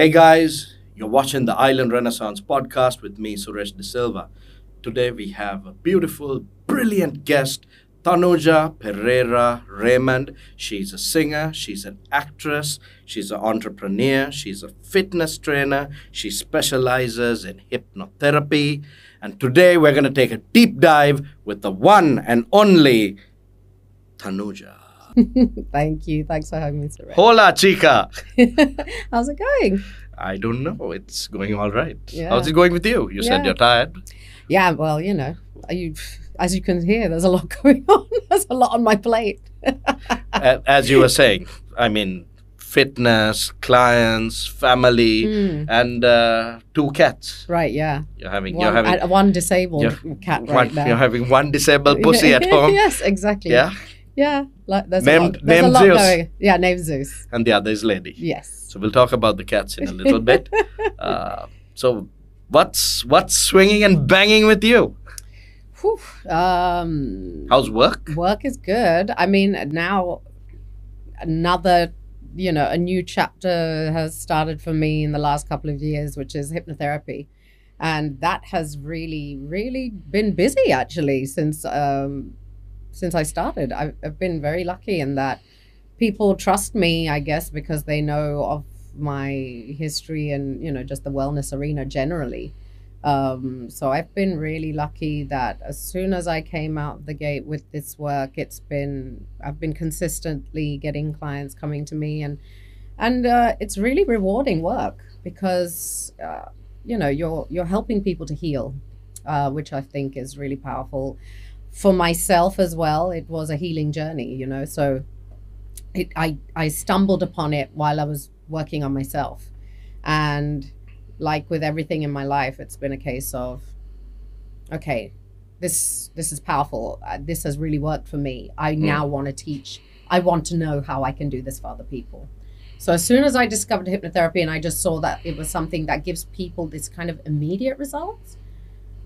Hey guys, you're watching the Island Renaissance podcast with me, Suresh de Silva. Today we have a beautiful, brilliant guest, Tanuja Perera Raymond. She's a singer, she's an actress, she's an entrepreneur, she's a fitness trainer, she specializes in hypnotherapy. And today we're going to take a deep dive with the one and only Tanuja. Thank you. Thanks for having me, Suresh. Hola, chica. How's it going? I don't know. It's going all right. Yeah. How's it going with you? You said you're tired. Yeah, well, you know, as you can hear, there's a lot going on. There's a lot on my plate. As you were saying, I mean, fitness, clients, family, and 2 cats. Right, yeah. You're having one disabled cat right now. You're having one disabled pussy at home. Yes, exactly. Yeah? Yeah. Like, there's named a lot Zeus. going. Yeah, named Zeus. And the other is Lady. Yes. So we'll talk about the cats in a little bit. So what's swinging and banging with you? Whew. How's work? Work is good. I mean, now a new chapter has started for me in the last couple of years, which is hypnotherapy. And that has really, really been busy actually since I started. I've been very lucky in that people trust me, I guess, because they know of my history and, just the wellness arena generally. So I've been really lucky that as soon as I came out the gate with this work, I've been consistently getting clients coming to me, and it's really rewarding work because, you're helping people to heal, which I think is really powerful. For myself as well, it was a healing journey, so I stumbled upon it while I was working on myself. And like with everything in my life, it's been a case of, okay, this is powerful. This has really worked for me. I now want to teach. I want to know how I can do this for other people. So as soon as I discovered hypnotherapy and I just saw that it was something that gives people this kind of immediate results,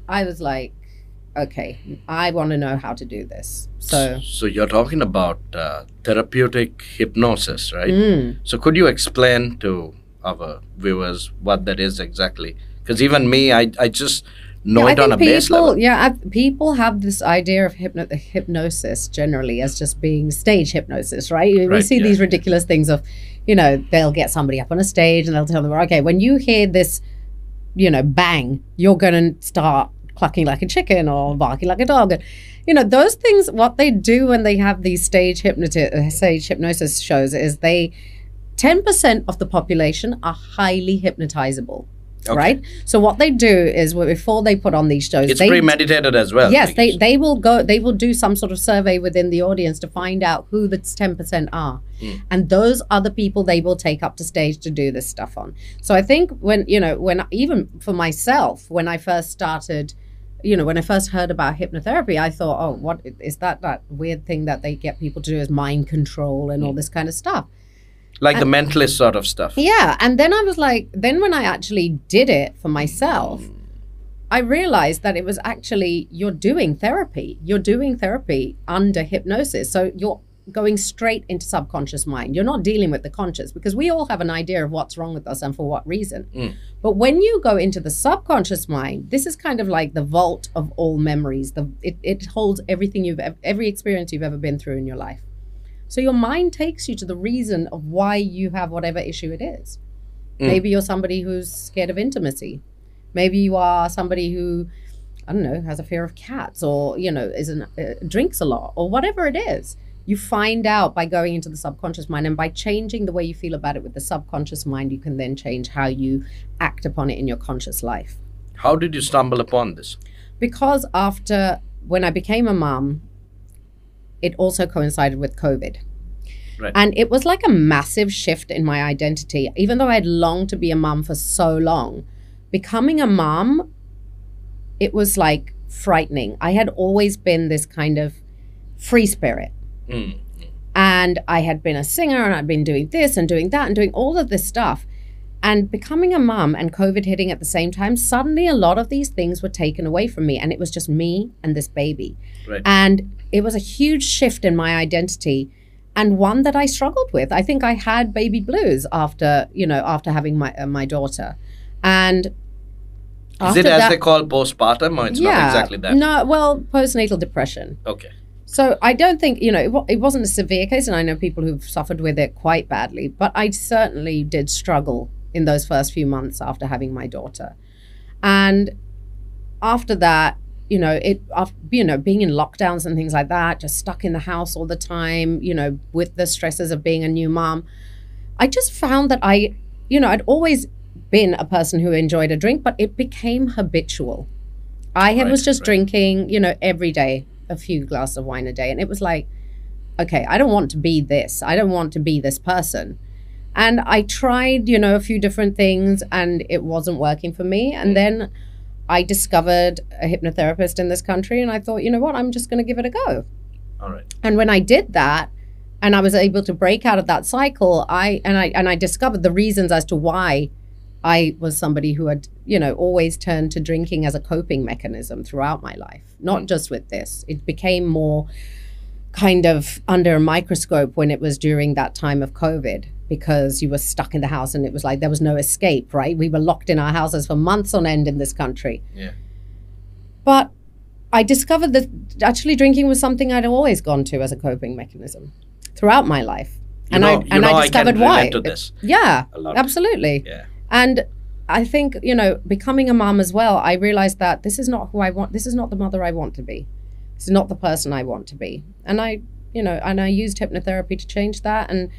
I was like, okay, I want to know how to do this. So you're talking about therapeutic hypnosis, right? So could you explain to our viewers what that is exactly? Because even me, I just know it on a base level. Yeah, people have this idea of hypnosis generally as just being stage hypnosis, right? We see these ridiculous things of, they'll get somebody up on a stage and they'll tell them, okay, when you hear this, bang, you're going to start clucking like a chicken or barking like a dog. And, those things, what they do when they have these stage hypnosis shows is 10% of the population are highly hypnotizable, right? So what they do is before they put on these shows, it's premeditated as well. Yes, they will do some sort of survey within the audience to find out who the 10% are. And those are the people they will take up to stage to do this stuff on. So I think when even for myself, when I first started, when I first heard about hypnotherapy, I thought, oh, what is that weird thing that they get people to do is mind control and all this kind of stuff. Like the mentalist sort of stuff. Yeah. And then I was like, when I actually did it for myself, I realized that it was actually, you're doing therapy. You're doing therapy under hypnosis. So you're going straight into subconscious mind. You're not dealing with the conscious, because we all have an idea of what's wrong with us and for what reason. But when you go into the subconscious mind, this is kind of like the vault of all memories. It holds every experience you've ever been through in your life. So your mind takes you to the reason of why you have whatever issue it is. Maybe you're somebody who's scared of intimacy. Maybe you are somebody who, I don't know, has a fear of cats, or, drinks a lot, or whatever it is. You find out by going into the subconscious mind, and by changing the way you feel about it with the subconscious mind, you can then change how you act upon it in your conscious life. How did you stumble upon this? Because when I became a mom, it also coincided with COVID. Right. And it was like a massive shift in my identity. Even though I had longed to be a mom for so long, becoming a mom, it was like frightening. I had always been this kind of free spirit. And I had been a singer, and I'd been doing this and doing that and doing all of this stuff. And becoming a mom and COVID hitting at the same time, suddenly a lot of these things were taken away from me, and it was just me and this baby. Right. And it was a huge shift in my identity. and one that I struggled with. I think I had baby blues after having my daughter. And is it as they call postpartum, or it's not exactly that? No, well, postnatal depression. Okay. So I don't think, it wasn't a severe case, and I know people who've suffered with it quite badly, but I certainly did struggle in those first few months after having my daughter. And after that, being in lockdowns and things like that, just stuck in the house all the time, with the stresses of being a new mom, I just found that I'd always been a person who enjoyed a drink, but it became habitual. Was just drinking, every day, a few glasses of wine a day. And it was like, okay, I don't want to be this. I don't want to be this person. And I tried, a few different things, and it wasn't working for me. And then I discovered a hypnotherapist in this country, and I thought, you know what, I'm just going to give it a go. All right. And when I did that, and I was able to break out of that cycle, I discovered the reasons as to why I was somebody who had, always turned to drinking as a coping mechanism throughout my life, not just with this. It became more kind of under a microscope when it was during that time of COVID, because you were stuck in the house and it was like there was no escape, right? We were locked in our houses for months on end in this country. Yeah. But I discovered that actually drinking was something I'd always gone to as a coping mechanism throughout my life. I discovered why. To this absolutely. Yeah. And I think, becoming a mom as well, I realized that this is not who I want. This is not the mother I want to be. This is not the person I want to be. And I used hypnotherapy to change that. And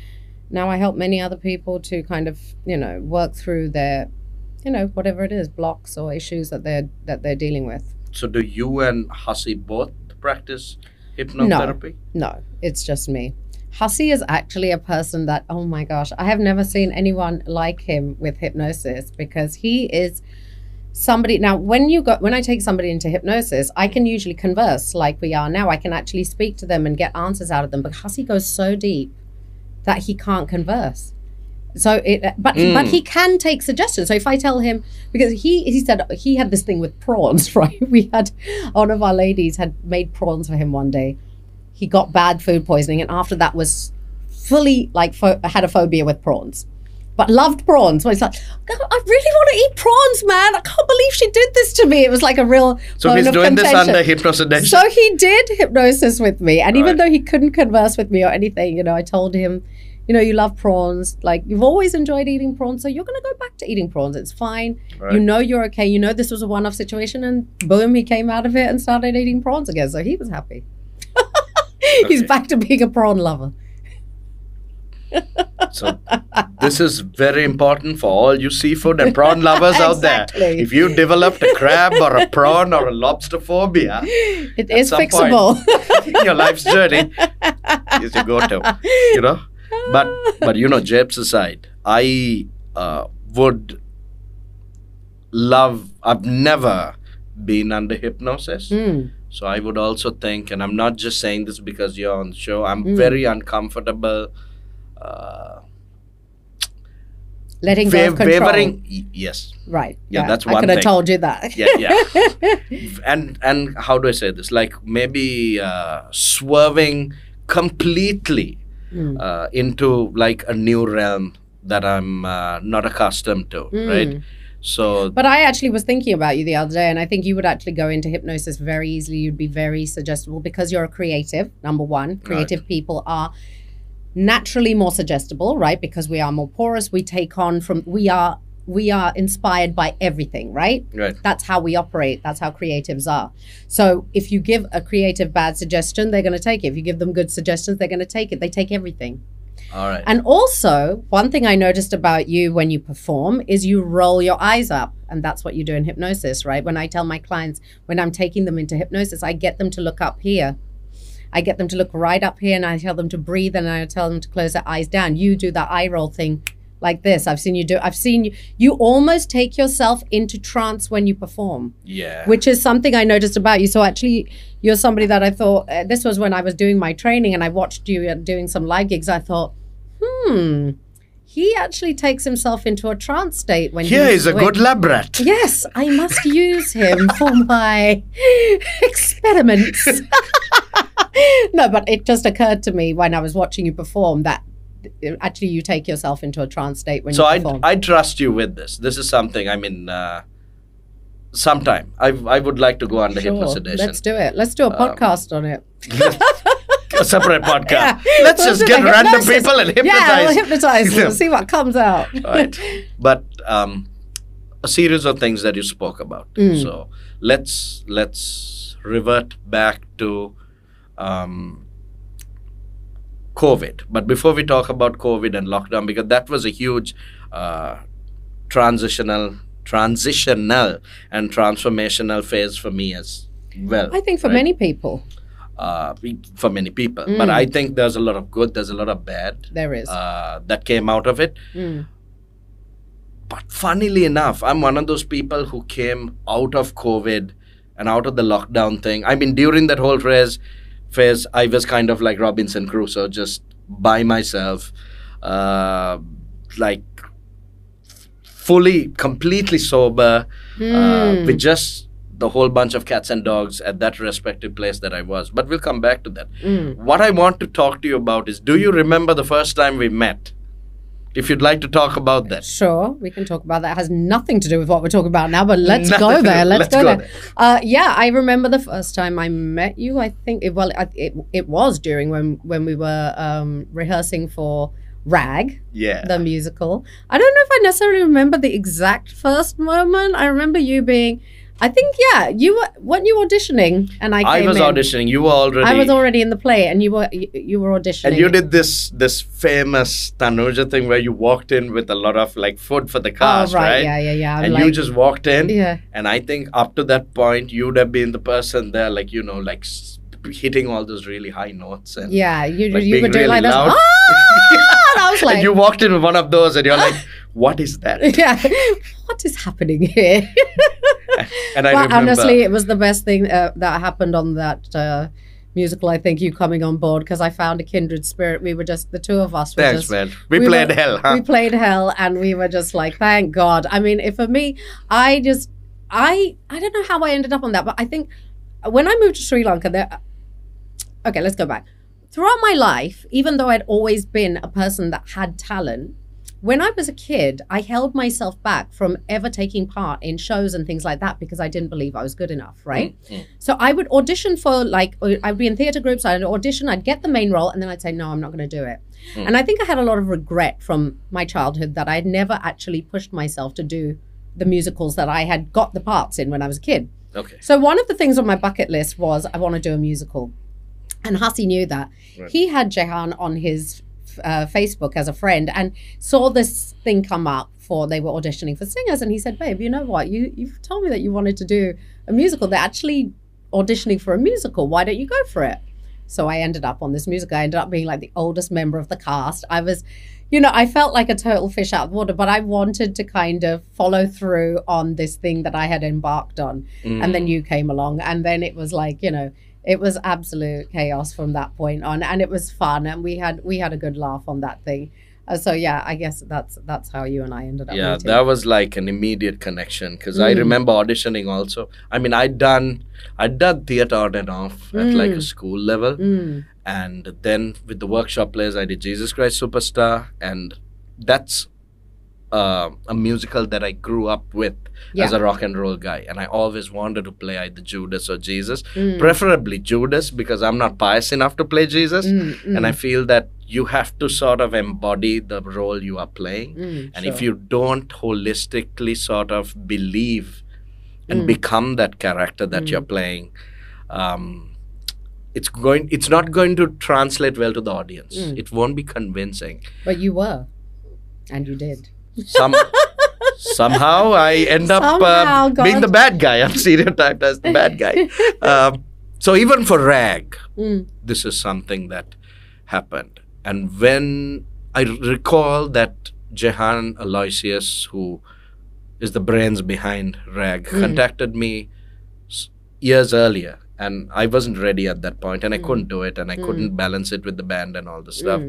now I help many other people to kind of, work through their, whatever it is, blocks or issues that they're dealing with. So do you and 𝐏𝐸𝐸 both practice hypnotherapy? No, it's just me. 𝐏𝐸𝐸 is actually a person that, oh my gosh, I have never seen anyone like him with hypnosis, because he is somebody. Now, when I take somebody into hypnosis, I can usually converse like we are now. I can actually speak to them and get answers out of them. But 𝐏𝐸𝐸 goes so deep that he can't converse. So but he can take suggestions. So if I tell him, because he said he had this thing with prawns, right? We had one of our ladies had made prawns for him one day. He got bad food poisoning, and after that was fully had a phobia with prawns, but loved prawns. So he's like, I really want to eat prawns, man. I can't believe she did this to me. It was like a real So he's doing this under hypnosis. So he did hypnosis with me. And even though he couldn't converse with me or anything, I told him, you love prawns. Like, you've always enjoyed eating prawns, so you're going to go back to eating prawns. It's fine. Right. You're okay. This was a one-off situation, and boom, he came out of it and started eating prawns again. So he was happy. He's back to being a prawn lover. So this is very important for all you seafood and prawn lovers out there. If you developed a crab or a prawn or a lobster phobia, it is fixable. In your life's journey, is your go-to. But jokes aside, I've never been under hypnosis. So I would also think, and I'm not just saying this because you're on the show, I'm very uncomfortable letting go of control. Wavering, yes. Right. Yeah, that's one thing. I could have told you that. Yeah. And how do I say this? Like maybe swerving completely into like a new realm that I'm not accustomed to, right? So, but I actually was thinking about you the other day, and I think you would actually go into hypnosis very easily. You'd be very suggestible because you're a creative, number one. Creative people are naturally more suggestible, right? Because we are more porous. We take on we are inspired by everything, right? Right. That's how we operate. That's how creatives are. So if you give a creative bad suggestion, they're going to take it. If you give them good suggestions, they're going to take it. They take everything. All right. And also, one thing I noticed about you when you perform is you roll your eyes up. And that's what you do in hypnosis, right? When I tell my clients, when I'm taking them into hypnosis, I get them to look up here. I get them to look right up here, and I tell them to breathe, and I tell them to close their eyes down. You do that eye roll thing like this. I've seen you. You almost take yourself into trance when you perform. Yeah. Which is something I noticed about you. So actually, you're somebody that I thought, this was when I was doing my training and I watched you doing some live gigs. I thought, he actually takes himself into a trance state when he's a good lab rat. Yes, I must use him for my experiments. No, but it just occurred to me when I was watching you perform that actually you take yourself into a trance state when you perform. I trust you with this. This is something, I mean, sometime I would like to go under hypnosedation. Let's do it. Let's do a podcast on it. A separate podcast. Yeah. Let's just get random people and hypnotize. Yeah, we'll hypnotize them. See what comes out. Right. But a series of things that you spoke about. So let's revert back to COVID. But before we talk about COVID and lockdown, because that was a huge transitional and transformational phase for me as well. I think for many people. But I think there's a lot of good, there's a lot of bad. There is. That came out of it. But funnily enough, I'm one of those people who came out of COVID and out of the lockdown thing. I mean, during that whole phase, I was kind of like Robinson Crusoe, just by myself, like fully, completely sober, with just the whole bunch of cats and dogs at that respective place that I was. But we'll come back to that. What I want to talk to you about is, do you remember the first time we met? If you'd like to talk about that. Sure, we can talk about that. It has nothing to do with what we're talking about now, but let's go there. Let's go there. Yeah, I remember the first time I met you. I think, it was during when we were rehearsing for Rag, the musical. I don't know if I necessarily remember the exact first moment. I remember you being... I think, weren't you auditioning? And I was auditioning. You were already... I was already in the play, and you were auditioning. And you did this famous Tanuja thing where you walked in with a lot of like food for the cast, right? Yeah. And you just walked in. Yeah. And I think up to that point, you'd have been the person there, like, you know, like hitting all those really high notes. And you were doing really like this. And I was like... And you walked in with one of those and you're like, what is that? Yeah. What is happening here? And I remember, honestly, it was the best thing that happened on that musical. I think you coming on board, because I found a kindred spirit. We were just the two of us. Thanks, man. We played hell, huh? We played hell, and we were just like, thank God. I mean, for me, I don't know how I ended up on that, but I think when I moved to Sri Lanka, okay, let's go back. Throughout my life, even though I'd always been a person that had talent, when I was a kid, I held myself back from ever taking part in shows and things like that because I didn't believe I was good enough, right? So I would audition for, like, I'd be in theatre groups, I'd audition, I'd get the main role, and then I'd say, no, I'm not going to do it. And I think I had a lot of regret from my childhood that I had never actually pushed myself to do the musicals that I had got the parts in when I was a kid. Okay. So one of the things on my bucket list was, I want to do a musical. And Hasi knew that. Right. He had Jehan on his Facebook as a friend and saw this thing come up they were auditioning for singers, and he said, babe, you know what, you've told me that you wanted to do a musical. They're actually auditioning for a musical. Why don't you go for it? So I ended up on this musical. I ended up being like the oldest member of the cast. I was, I felt like a total fish out of water, but I wanted to kind of follow through on this thing that I had embarked on. And then you came along, and then it was like, it was absolute chaos from that point on, and it was fun, and we had a good laugh on that thing. So yeah, I guess that's how you and I ended up. Yeah, meeting. That was like an immediate connection, because I remember auditioning also. I mean, I'd done theatre on and off at like a school level, and then with the workshop plays, I did Jesus Christ Superstar, and that's a musical that I grew up with as a rock and roll guy, and I always wanted to play either Judas or Jesus, preferably Judas, because I'm not pious enough to play Jesus, and I feel that you have to sort of embody the role you are playing, and if you don't holistically sort of believe and become that character that you're playing, it's not going to translate well to the audience. It won't be convincing. But you were, and you did. Somehow I end up being the bad guy. I'm stereotyped as the bad guy. So even for Rag, this is something that happened. And when I recall that Jehan Aloysius, who is the brains behind Rag, contacted me years earlier, and I wasn't ready at that point, and I couldn't do it, and I couldn't balance it with the band and all the stuff.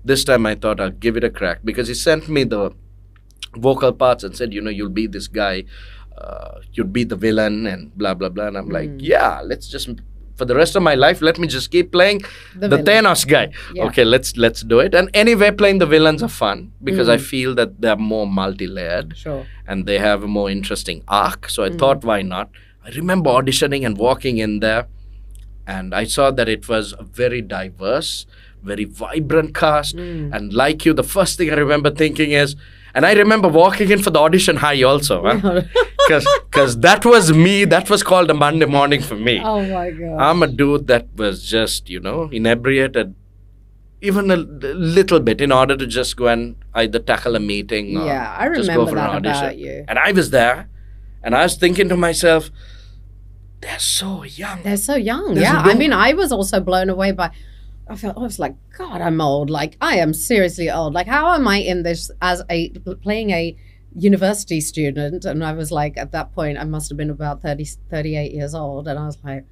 This time I thought I'll give it a crack, because he sent me the vocal parts and said, you'll be this guy, you'll be the villain and blah blah blah, and I'm like, yeah, let's just for the rest of my life, let me just keep playing the Thanos guy. Yeah. Okay, let's do it. And anyway, playing the villains are fun because I feel that they're more multi-layered. Sure. And they have a more interesting arc. So I thought, why not? I remember auditioning and walking in there, and I saw that it was a very diverse, very vibrant cast. And like you, the first thing I remember thinking is, and I remember walking in for the audition high also, because that was me. That was called a Monday morning for me. Oh my God. I'm a dude that was just, you know, inebriated even a little bit in order to just go and either tackle a meeting or I just go remember for that an audition. about you. And I was there, and I was thinking to myself, they're so young. They're so young. There's Yeah. no- I mean, I was also blown away by. I was like, God, I'm old. Like, I am seriously old. Like, how am I in this as playing a university student? And I was like, at that point, I must have been about 38 years old. And I was like,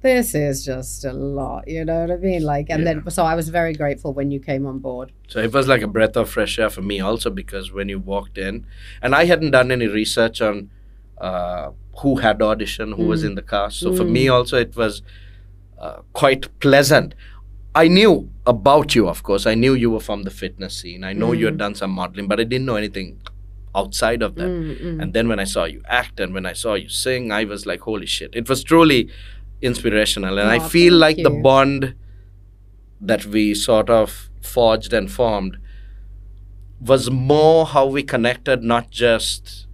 this is just a lot, you know what I mean? Like, and then, so I was very grateful when you came on board. So it was like a breath of fresh air for me also, because when you walked in, and I hadn't done any research on who had auditioned, who was in the cast. So for me also, it was quite pleasant. I knew about you, of course. I knew you were from the fitness scene. I know you had done some modeling, but I didn't know anything outside of that. And then when I saw you act and when I saw you sing, I was like, holy shit. It was truly inspirational. And I feel like the bond that we sort of forged and formed was more how we connected, not just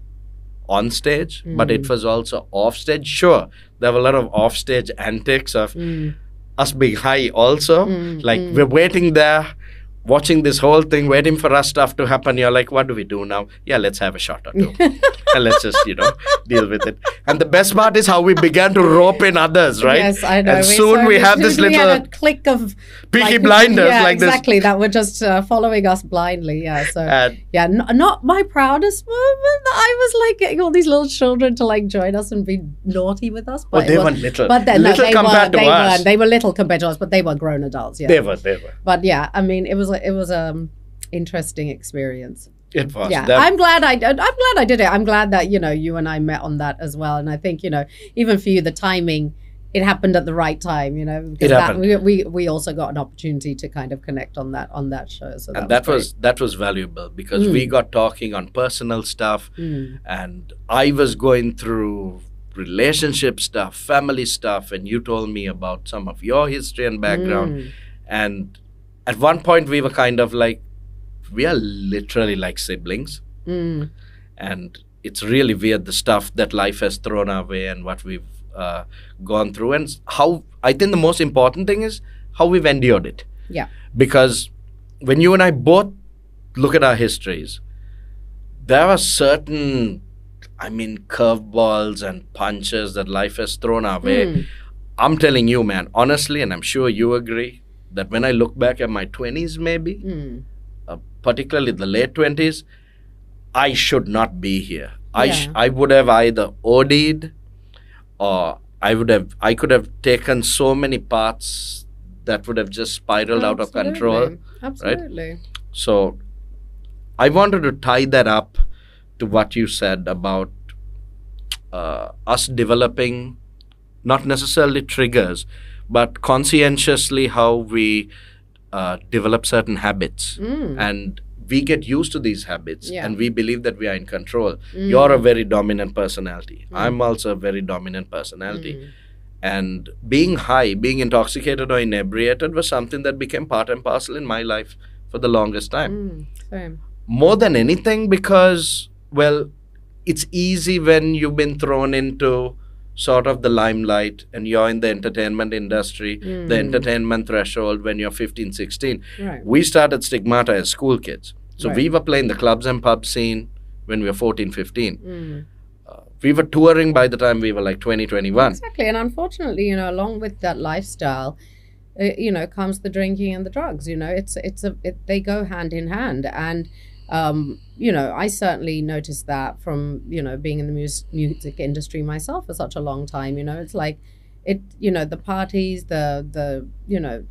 on stage, but it was also off stage. Sure, there were a lot of off stage antics of us being high also. Like we're waiting there, watching this whole thing, waiting for our stuff to happen. You're like, what do we do now? Yeah, let's have a shot or two. And let's just, you know, deal with it. And the best part is how we began to rope in others, right? Yes, I know. And soon we have this we little had a clique of Peaky Blinders like this. exactly, that were just following us blindly. Yeah, so not my proudest moment. I was like getting all these little children to like join us and be naughty with us. But they weren't little. But then little compared to us. They were little compared to us, but they were grown adults. Yeah, They were. But yeah, I mean, it was interesting experience. It was. Yeah, I'm glad I did it. I'm glad that, you know, you and I met on that as well. And I think, you know, even for you, the timing, it happened at the right time, you know, because we also got an opportunity to kind of connect on that show. So that was valuable because we got talking on personal stuff, and I was going through relationship stuff, family stuff, and you told me about some of your history and background. And at one point we were kind of like, we are literally like siblings. And it's really weird, the stuff that life has thrown our way and what we've gone through, and how I think the most important thing is how we've endured it. Yeah. Because when you and I both look at our histories, there are certain, I mean, curveballs and punches that life has thrown our way. I'm telling you, man, honestly, and I'm sure you agree, that when I look back at my 20s maybe, particularly the late 20s, I should not be here. I would have either OD'd, or I could have taken so many paths that would have just spiraled out of control. Absolutely. Right? So I wanted to tie that up to what you said about us developing not necessarily triggers, but conscientiously how we develop certain habits, and we get used to these habits, and we believe that we are in control. You're a very dominant personality. I'm also a very dominant personality. And being high, being intoxicated or inebriated was something that became part and parcel in my life for the longest time. Same. More than anything because, well, it's easy when you've been thrown into sort of the limelight and you're in the entertainment industry, the entertainment threshold when you're 15, 16. Right. We started Stigmata as school kids. So we were playing the clubs and pub scene when we were 14, 15. We were touring by the time we were like 20, 21. Exactly. And unfortunately, you know, along with that lifestyle, you know, comes the drinking and the drugs. You know, they go hand in hand. And you know, I certainly noticed that from, you know, being in the music industry myself for such a long time. You know, it's like you know, the parties, the you know,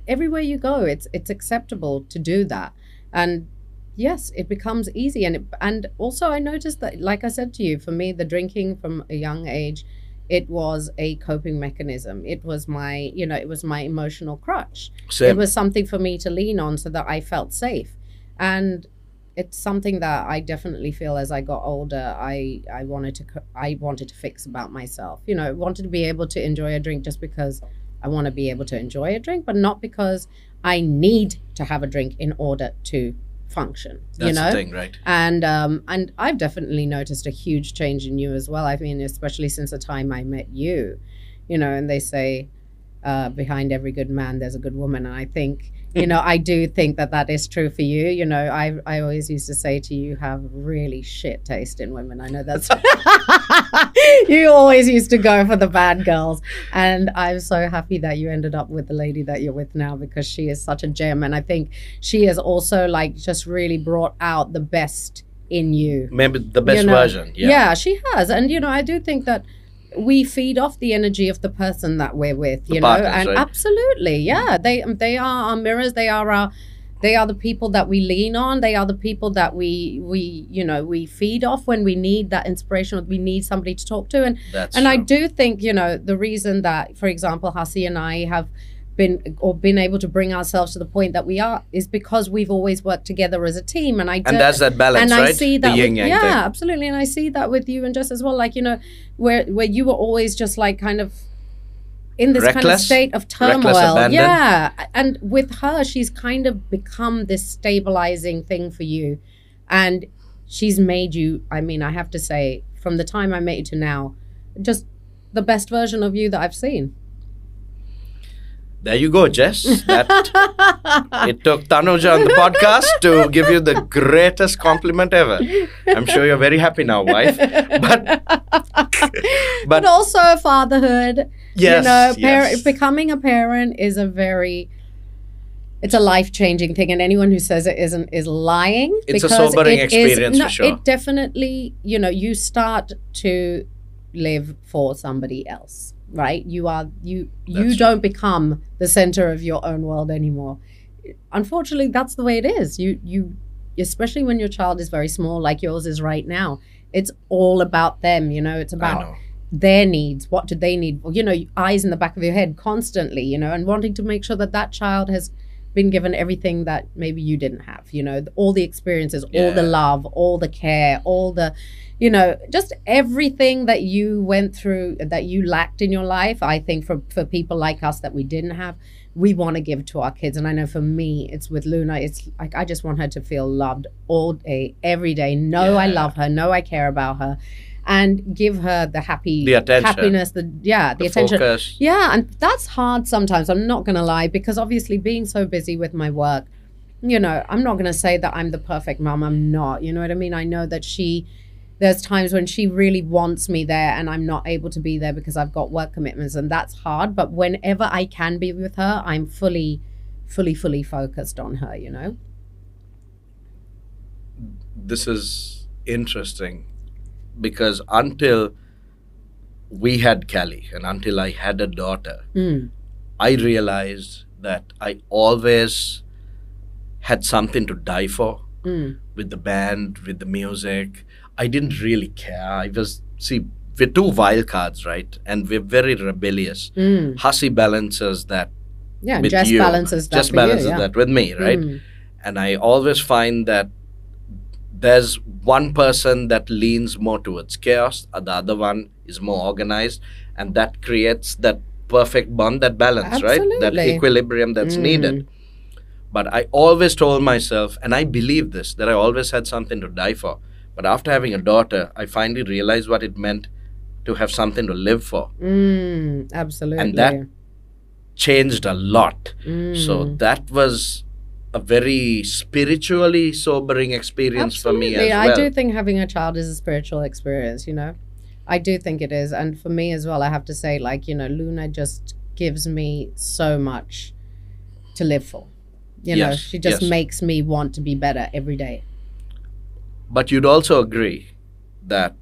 everywhere you go, it's acceptable to do that. And yes, it becomes easy. And also I noticed that, like I said to you, for me, the drinking from a young age it was a coping mechanism. It was my, you know, it was my emotional crutch. Same. It was something for me to lean on so that I felt safe. And it's something that I definitely feel as I got older, I wanted to fix about myself. You know, I wanted to be able to enjoy a drink just because I want to be able to enjoy a drink, but not because I need to have a drink in order to function. That's you know? the thing, right? And I've definitely noticed a huge change in you as well. I mean, especially since the time I met you, you know, and they say behind every good man there's a good woman, and I think, you know, I do think that that is true for you. You know, I always used to say to you, have really shit taste in women. I know that's you always used to go for the bad girls, and I'm so happy that you ended up with the lady that you're with now, because she is such a gem, and I think she has also like just really brought out the best in you. Maybe the best you know? version. Yeah, she has. And you know, I do think that we feed off the energy of the person that we're with, you know, partners, and right? absolutely, yeah. They are our mirrors. They are the people that we lean on. They are the people that we you know, we feed off when we need that inspiration, or we need somebody to talk to. And That's I true. do think, you know, the reason that, for example, 𝐼𝐬𝐸 and I have been able to bring ourselves to the point that we are is because we've always worked together as a team. And that's that balance, and right? I see that the yin yang yeah, thing. absolutely. And I see that with you and Jess as well. Like, you know, where you were always just like kind of in this kind of Reckless? state of Reckless turmoil. abandon? Yeah. And with her, she's kind of become this stabilizing thing for you. And she's made you, I mean, I have to say, from the time I met you to now, just the best version of you that I've seen. There you go, Jess. It took Tanuja on the podcast to give you the greatest compliment ever. I'm sure you're very happy now, wife. But also fatherhood. Yes, you know, yes. Becoming a parent is it's a life-changing thing, and anyone who says it isn't is lying. It's a because sobering it is- experience no, for sure. It definitely, you know, you start to live for somebody else, right? You don't become the center of your own world anymore. Unfortunately, that's the way it is. You especially when your child is very small, like yours is right now. It's all about them, you know. It's about their needs. What do they need? You know, eyes in the back of your head constantly, you know, and wanting to make sure that that child has been given everything that maybe you didn't have, you know, all the experiences, all the love, all the care, all the, you know, just everything that you went through, that you lacked in your life. I think for people like us that we didn't have, we want to give to our kids. And I know for me, it's with Luna, it's like I just want her to feel loved all day, every day. Know I love her, know I care about her, and give her the attention, happiness, the attention. Focus. Yeah, and that's hard sometimes. I'm not going to lie, because obviously being so busy with my work, you know, I'm not going to say that I'm the perfect mom. I'm not. You know what I mean? I know that there's times when she really wants me there and I'm not able to be there because I've got work commitments, and that's hard. But whenever I can be with her, I'm fully focused on her, you know? This is interesting, because until we had Kelly and until I had a daughter, I realized that I always had something to die for with the band, with the music. I didn't really care. We're two wild cards, right? And we're very rebellious. 𝐼𝐬𝐸 balances that with Jess you. balances that Jess for balances you, yeah. that with me, right? And I always find that there's one person that leans more towards chaos, the other one is more organized, and that creates that perfect bond, that balance, right? That equilibrium that's needed. But I always told myself, and I believe this, that I always had something to die for. But after having a daughter, I finally realized what it meant to have something to live for. Absolutely. And that changed a lot. So that was a very spiritually sobering experience for me as well. I do think having a child is a spiritual experience, you know. I do think it is. And for me as well, I have to say, like, you know, Luna just gives me so much to live for. You know, she just makes me want to be better every day. But you'd also agree that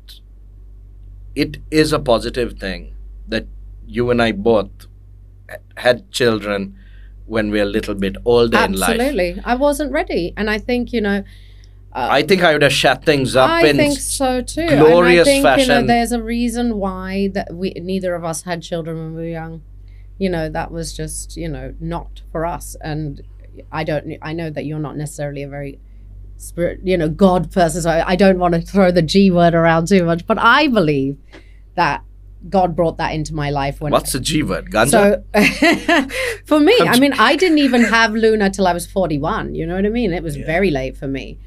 it is a positive thing that you and I both had children when we're a little bit older in life. Absolutely. I wasn't ready. And I think, you know, I think I would have shut things up I in think so too. glorious and I think, fashion. there's a reason why that neither of us had children when we were young. That was just, not for us. And I know that you're not necessarily a very God person. So I don't want to throw the G word around too much, but I believe that God brought that into my life. What's the G word? Ganja? So for me, I didn't even have Luna till I was 41. You know what I mean? It was very late for me.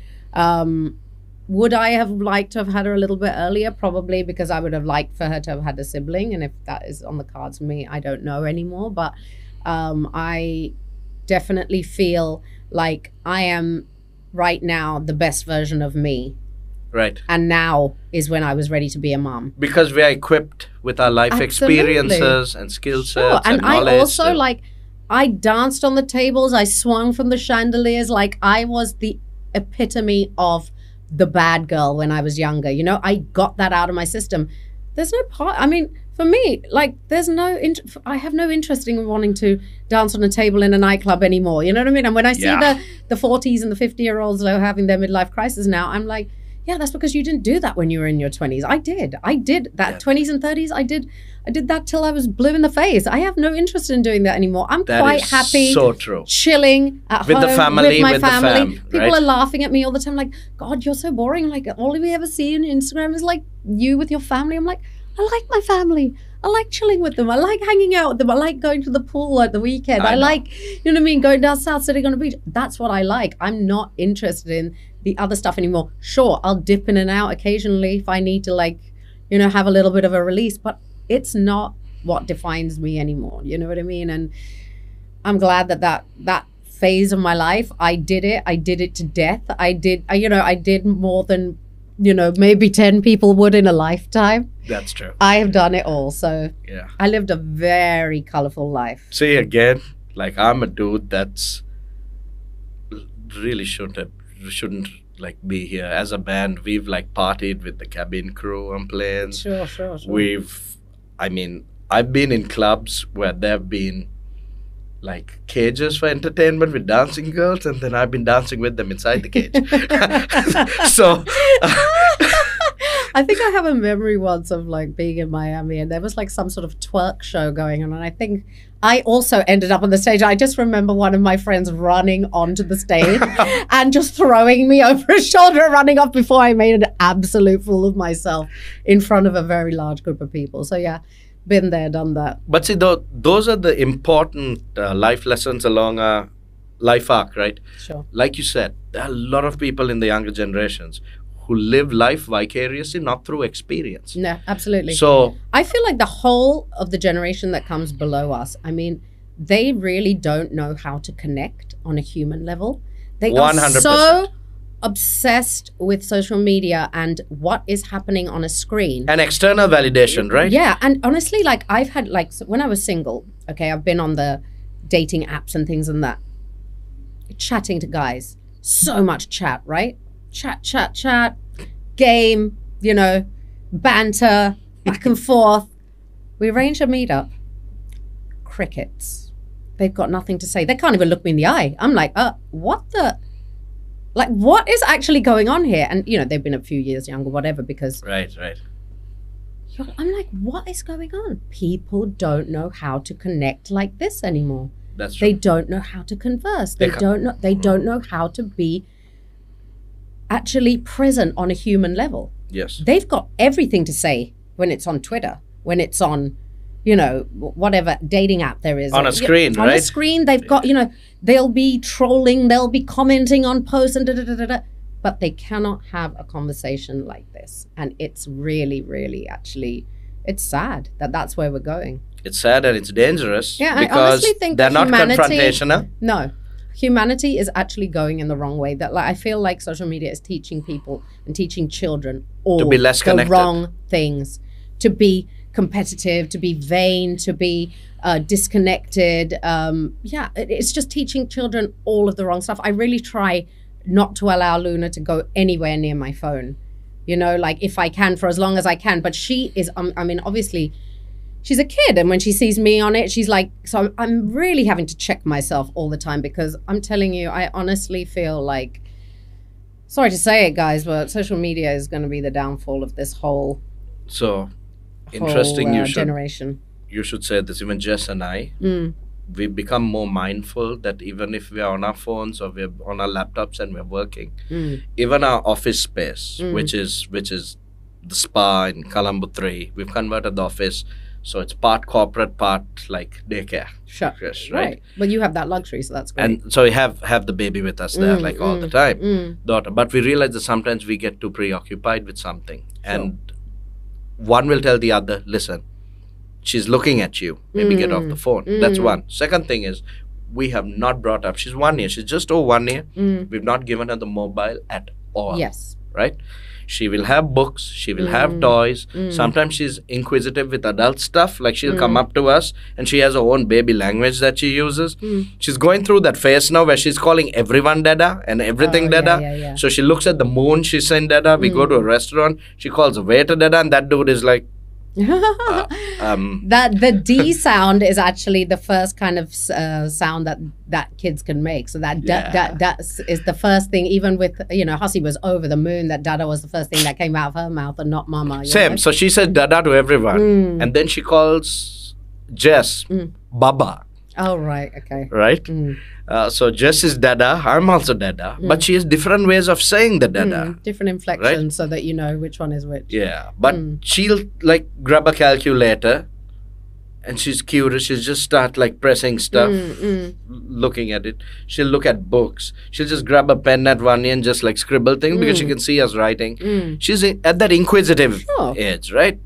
Would I have liked to have had her a little bit earlier? Probably, because I would have liked for her to have had a sibling. And if that is on the cards for me, I don't know anymore. But I definitely feel like I am right now the best version of me. Right. And now is when I was ready to be a mom. Because we are equipped with our life experiences and skill sets and knowledge. I also, I danced on the tables. I swung from the chandeliers. I was the epitome of the bad girl when I was younger. I got that out of my system. There's no part, for me, there's I have no interest in wanting to dance on a table in a nightclub anymore. You know what I mean? And when I see the 40s and the 50-year-olds having their midlife crisis now, I'm like, yeah, that's because you didn't do that when you were in your 20s. I did that. 20s and 30s. I did that till I was blue in the face. I have no interest in doing that anymore. I'm quite happy, so true, chilling at home the family, with my family. People right? are laughing at me all the time, like, God, you're so boring. All we ever see on Instagram is you with your family. I'm like, I like my family. I like chilling with them. I like hanging out with them. I like going to the pool at the weekend. I like, you know what I mean, going down south, sitting on the beach. That's what I like. I'm not interested in the other stuff anymore. Sure, I'll dip in and out occasionally if I need to have a little bit of a release, but it's not what defines me anymore. You know what I mean? And I'm glad that phase of my life, I did it to death. I did more than, maybe 10 people would in a lifetime. That's true. I have done it all. So yeah, I lived a very colorful life. See, again, I'm a dude that's really shouldn't be here. As a band, we've partied with the cabin crew on planes. Sure. I've been in clubs where there've been cages for entertainment with dancing girls, and then I've been dancing with them inside the cage. So I think I have a memory once of being in Miami, and there was some sort of twerk show going on, and I think I also ended up on the stage. I just remember one of my friends running onto the stage and just throwing me over his shoulder and running off before I made an absolute fool of myself in front of a very large group of people. So yeah, been there, done that. But see, those are the important life lessons along a life arc, right? Sure. Like you said, there are a lot of people in the younger generations who live life vicariously, not through experience. No, absolutely. So I feel like the whole of the generation that comes below us, they really don't know how to connect on a human level. They 100%. Are so obsessed with social media and what is happening on a screen. And external validation, right? Yeah. And honestly, I've had, when I was single, okay, I've been on the dating apps and things and that, chatting to guys, so much chat, right? Chat, game, banter, back and forth. We arranged a meetup. Crickets. They've got nothing to say. They can't even look me in the eye. I'm like, what is actually going on here? And, they've been a few years younger, whatever, because... Right. I'm like, what is going on? People don't know how to connect like this anymore. That's true. They don't know how to converse. They don't know how to be actually present on a human level. Yes. They've got everything to say when it's on Twitter, when it's on, whatever dating app there is. On a screen, right? On a screen, they've got, they'll be trolling, they'll be commenting on posts and da-da-da-da-da. But they cannot have a conversation like this. And it's really, really actually, it's sad that that's where we're going. It's sad and it's dangerous. Yeah, because I honestly think they're not confrontational. No. Humanity is actually going in the wrong way. That I feel like social media is teaching people and teaching children all to be less connected. The wrong things. To be competitive, to be vain, to be disconnected. It's just teaching children all of the wrong stuff. I really try not to allow Luna to go anywhere near my phone. If I can, for as long as I can. But she is, obviously... She's a kid, and when she sees me on it, she's like, so I'm really having to check myself all the time, because I'm telling you, I honestly feel like Sorry to say it, guys, but social media is going to be the downfall of this whole interesting. Generation. You should say this. Even Jess and I, we've become more mindful that even if we are on our phones or we're on our laptops and we're working, even our office space, which is the spa in Colombo 3, we've converted the office. So it's part corporate, part like daycare. Sure. Yes, right. Well, you have that luxury, so that's great. And so we have the baby with us there like all the time, daughter. But we realize that sometimes we get too preoccupied with something. Sure. And one will tell the other, listen, she's looking at you. Maybe get off the phone. That's one. Second thing is, we have not brought up, she's 1 year. She's just over 1 year. We've not given her the mobile at all. Yes. Right? She will have books, she will have toys. Sometimes she's inquisitive with adult stuff, like she'll come up to us and she has her own baby language that she uses. She's going through that phase now where she's calling everyone Dada and everything Dada. Yeah. So she looks at the moon, she's saying Dada. We go to a restaurant, she calls a waiter Dada, and that dude is like, that the D sound is actually the first kind of sound that kids can make. So that is the first thing. Even with Hussy was over the moon. That Dada was the first thing that came out of her mouth, and not Mama. Same. So she said Dada to everyone, and then she calls Jess Baba. Oh right, okay. Right. So Jess is Dada. I'm also Dada, but she has different ways of saying the Dada. Different inflections, so that you know which one is which. Yeah, but she'll like grab a calculator, and she's curious. She'll just start like pressing stuff, looking at it. She'll look at books. She'll just grab a pen at 1 year and just like scribble things because she can see us writing. She's at that inquisitive age, right?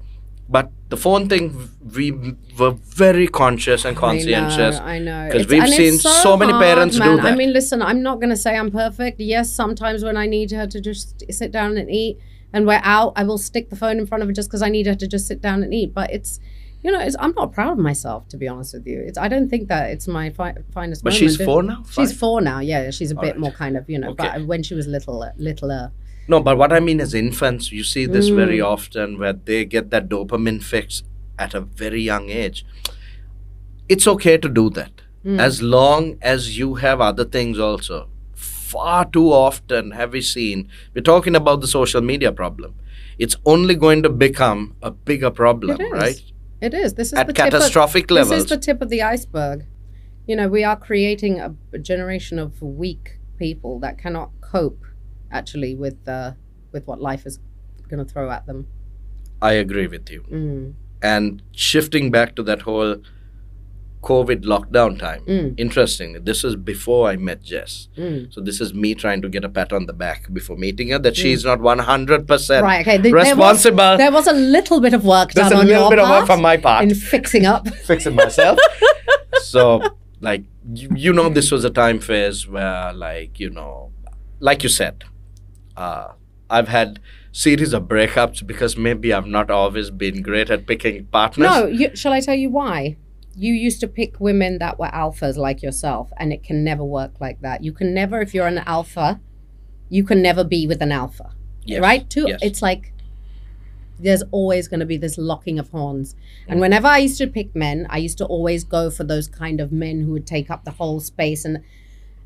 But the phone thing, we were very conscious and conscientious. I know. Because we've seen so many parents do that. I mean, listen, I'm not going to say I'm perfect. Yes, sometimes when I need her to just sit down and eat and we're out, I will stick the phone in front of her just because I need her to just sit down and eat. But it's, I'm not proud of myself, to be honest with you. I don't think that it's my finest moment. But she's 4 now? She's 4 now, yeah. She's a bit more kind of, but when she was littler. No, but what I mean is infants, you see this very often where they get that dopamine fix at a very young age. It's okay to do that as long as you have other things also. Far too often have we seen, we're talking about the social media problem. It's only going to become a bigger problem, right? It is. This is at catastrophic levels. This is the tip of the iceberg. We are creating a generation of weak people that cannot cope actually with what life is going to throw at them. I agree with you. And shifting back to that whole COVID lockdown time, interestingly, this is before I met Jess. So this is me trying to get a pat on the back before meeting her, that she's not 100% responsible. There was a little bit of work done on your part. There's a little bit of work from my part. In fixing up. Fixing myself. So, like, this was a time phase where, like you said, I've had series of breakups because maybe I've not always been great at picking partners. No, shall I tell you why? You used to pick women that were alphas like yourself, and it can never work like that. You can never, if you're an alpha, you can never be with an alpha, right? It's like there's always going to be this locking of horns. And whenever I used to pick men, I used to always go for those kind of men who would take up the whole space, and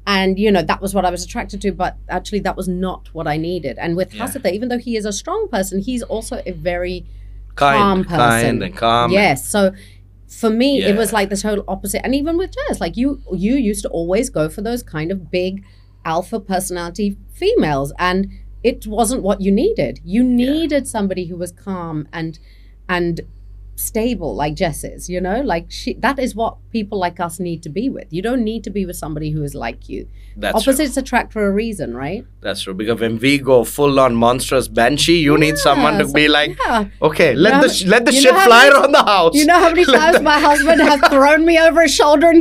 that was what I was attracted to, but actually that was not what I needed. And with Hasita, even though he is a strong person, he's also a very calm person. Kind and calm. Yes. So for me, it was like the total opposite. And even with Jess, like you used to always go for those kind of big alpha personality females. And it wasn't what you needed. You needed somebody who was calm and stable like Jess is, like that is what people like us need to be with. You don't need to be with somebody who is like you. That's opposites true. Attract for a reason, right? That's true, because when we go full on monstrous banshee, you need someone to be like, okay, let the shit fly around the house. You know how many times my husband has thrown me over his shoulder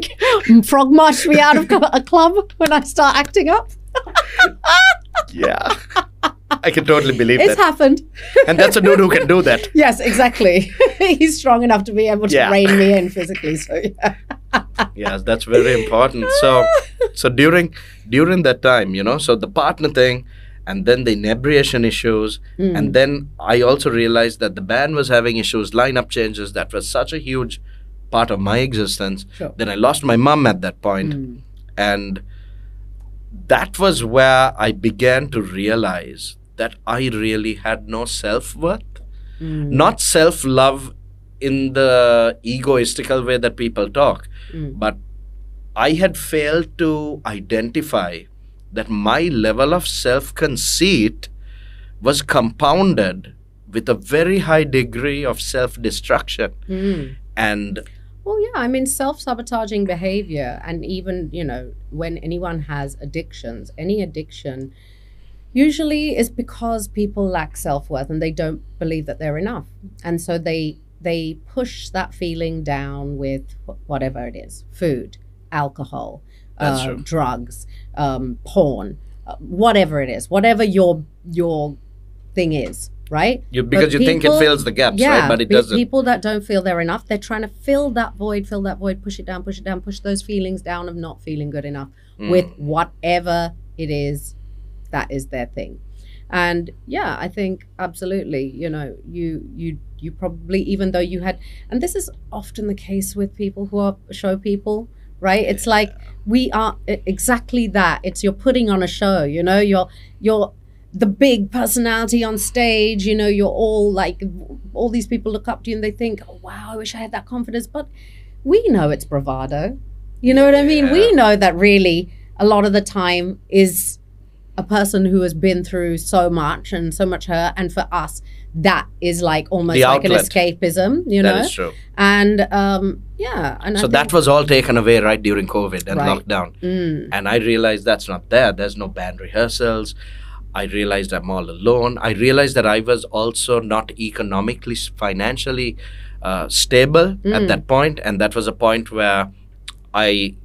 and frog marched me out of a club when I start acting up? Yeah. I can totally believe it's that. It's happened. And that's a dude who can do that. Yes, exactly. He's strong enough to be able to rein me in physically. So yes, that's very important. So during that time, so the partner thing, and then the inebriation issues, and then I also realized that the band was having issues, lineup changes. That was such a huge part of my existence. Then I lost my mom at that point, and that was where I began to realize that I really had no self-worth, not self-love in the egoistical way that people talk, but I had failed to identify that my level of self-conceit was compounded with a very high degree of self-destruction. And well, yeah, I mean, self-sabotaging behavior, and even, you know, when anyone has addictions, any addiction usually is because people lack self-worth and they don't believe that they're enough. And so they push that feeling down with whatever it is: food, alcohol, drugs, porn, whatever it is, whatever your thing is. Right? Because you think it fills the gaps, right? But it doesn't. People that don't feel they're enough, they're trying to fill that void, push it down, push those feelings down of not feeling good enough with whatever it is that is their thing. And yeah, I think absolutely, you know, you probably, even though you had, and this is often the case with people who are show people, right? It's like we are exactly that. It's you're putting on a show, you know, you're the big personality on stage, you know, you're all like, all these people look up to you and they think, oh, wow, I wish I had that confidence. But we know it's bravado. You know what I mean? We know that really a lot of the time is a person who has been through so much and so much hurt. And for us, that is like almost like an escapism, you know? That is true. And yeah. And so that was all taken away right during COVID and lockdown. And I realized that's not there. There's no band rehearsals. I realized I'm all alone. I realized that I was also not economically, financially stable at that point. And that was a point where I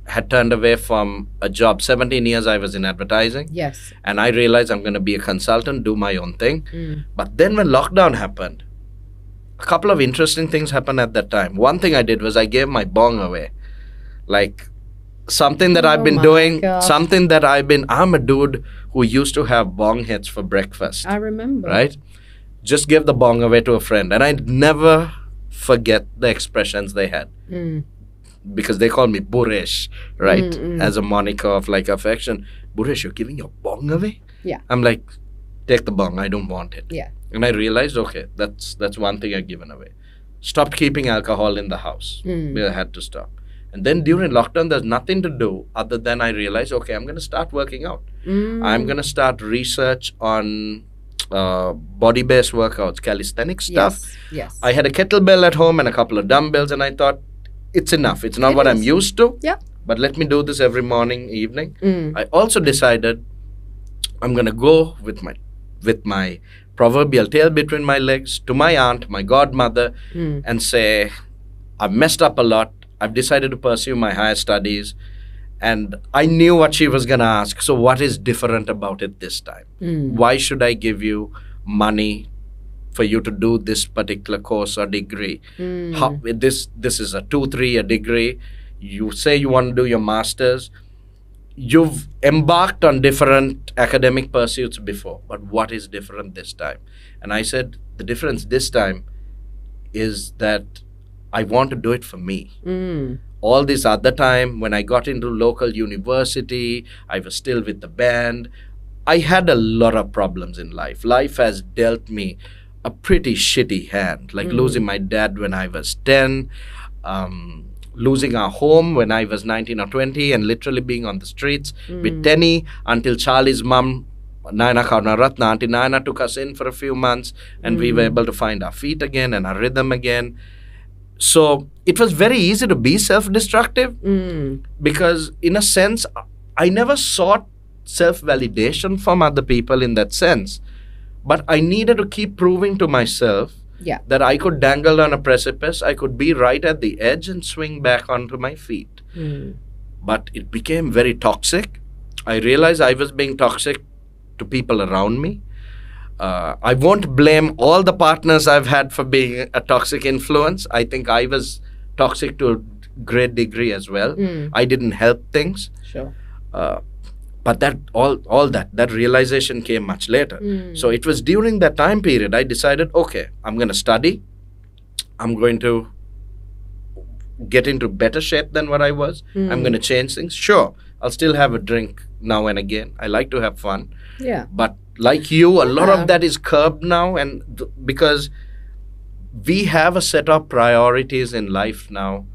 had turned away from a job. 17 years I was in advertising. Yes. And I realized I'm going to be a consultant, do my own thing. But then when lockdown happened, a couple of interesting things happened at that time. One thing I did was I gave my bong away. Like something that I've been doing, I'm a dude who used to have bong hits for breakfast. I remember. Right? Just give the bong away to a friend. And I'd never forget the expressions they had. Because they call me Suresh, right? As a moniker of like affection. Suresh, you're giving your bong away? Yeah. I'm like, take the bong, I don't want it. Yeah. And I realized, okay, that's one thing I've given away. Stopped keeping alcohol in the house. I had to stop. And then during lockdown, there's nothing to do other than I realized, okay, I'm going to start working out. I'm going to start research on body-based workouts, calisthenic stuff. Yes. I had a kettlebell at home and a couple of dumbbells, and I thought, it's enough. It's not what I'm used to. Yeah. But let me do this every morning, evening. I also decided I'm going to go with my proverbial tail between my legs to my aunt, my godmother, and say, I've messed up a lot. I've decided to pursue my higher studies. And I knew what she was going to ask. So what is different about it this time? Why should I give you money for you to do this particular course or degree? This is a 2-3 year degree. You say you want to do your master's. You've embarked on different academic pursuits before, but what is different this time? And I said, the difference this time is that I want to do it for me. All this other time, when I got into local university, I was still with the band. I had a lot of problems in life. Life has dealt me a pretty shitty hand, like losing my dad when I was 10, losing our home when I was 19 or 20, and literally being on the streets with Tenny until Charlie's mom, Naina Karnaratna, Auntie Naina, took us in for a few months, and we were able to find our feet again and our rhythm again. So it was very easy to be self-destructive because, in a sense, I never sought self-validation from other people in that sense. But I needed to keep proving to myself that I could dangle on a precipice, I could be right at the edge and swing back onto my feet. But it became very toxic. I realized I was being toxic to people around me. I won't blame all the partners I've had for being a toxic influence. I think I was toxic to a great degree as well. I didn't help things. Sure. But that that realization came much later. So it was during that time period I decided, okay, I'm going to study. I'm going to get into better shape than what I was. I'm going to change things. Sure, I'll still have a drink now and again. I like to have fun. Yeah. But like you, a lot Yeah. of that is curbed now, and because we have a set of priorities in life now,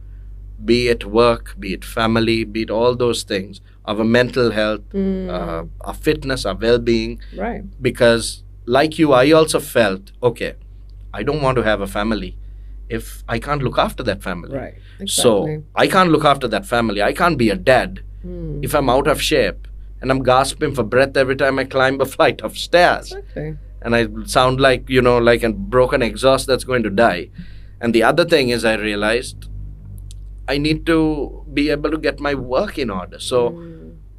be it work, be it family, be it all those things, our mental health, our fitness, our well-being. Right. Because like you, I also felt, okay, I don't want to have a family if I can't look after that family. Right. Exactly. So I can't look after that family. I can't be a dad if I'm out of shape and I'm gasping for breath every time I climb a flight of stairs. Exactly. And I sound like, you know, like a broken exhaust that's going to die. And the other thing is I realized I need to be able to get my work in order. So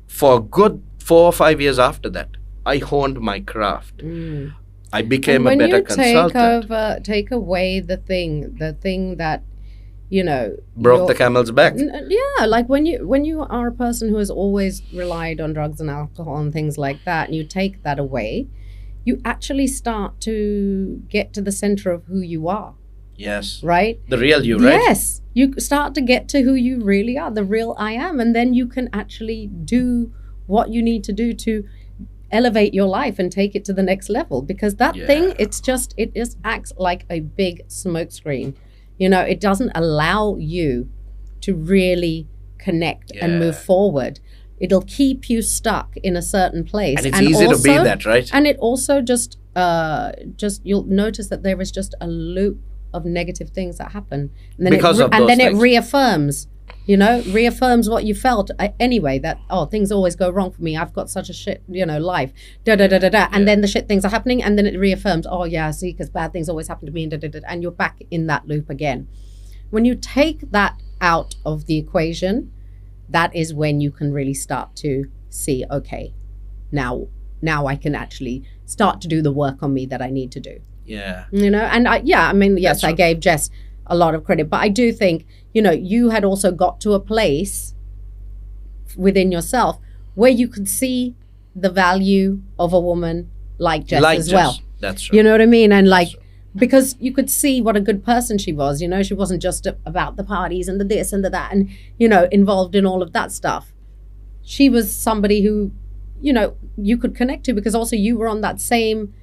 for a good 4 or 5 years after that, I honed my craft. I became a better consultant. When you take away the thing that, you know, Broke the camel's back. Yeah, like when you are a person who has always relied on drugs and alcohol and things like that, and you take that away, you actually start to get to the center of who you are. Yes. Right? The real you, right? Yes. You start to get to who you really are, the real I am, and then you can actually do what you need to do to elevate your life and take it to the next level, because that thing, it just acts like a big smoke screen. You know, it doesn't allow you to really connect and move forward. It'll keep you stuck in a certain place. And it's easy to be that, right? And it also just you'll notice that there is just a loop of negative things that happen. And then it reaffirms. You know, reaffirms what you felt anyway, that, oh, things always go wrong for me. I've got such a shit, you know, life. And then the shit things are happening, and then it reaffirms, oh, yeah, see, because bad things always happen to me, and you're back in that loop again. When you take that out of the equation, that is when you can really start to see, okay, now I can actually start to do the work on me that I need to do. Yeah. You know, and I gave Jess a lot of credit, but I do think, you know, you had also got to a place within yourself where you could see the value of a woman like Jess as well. That's true. You know what I mean? And like, because you could see what a good person she was. You know, she wasn't just about the parties and the this and the that and, you know, involved in all of that stuff. She was somebody who, you know, you could connect to, because also you were on that same,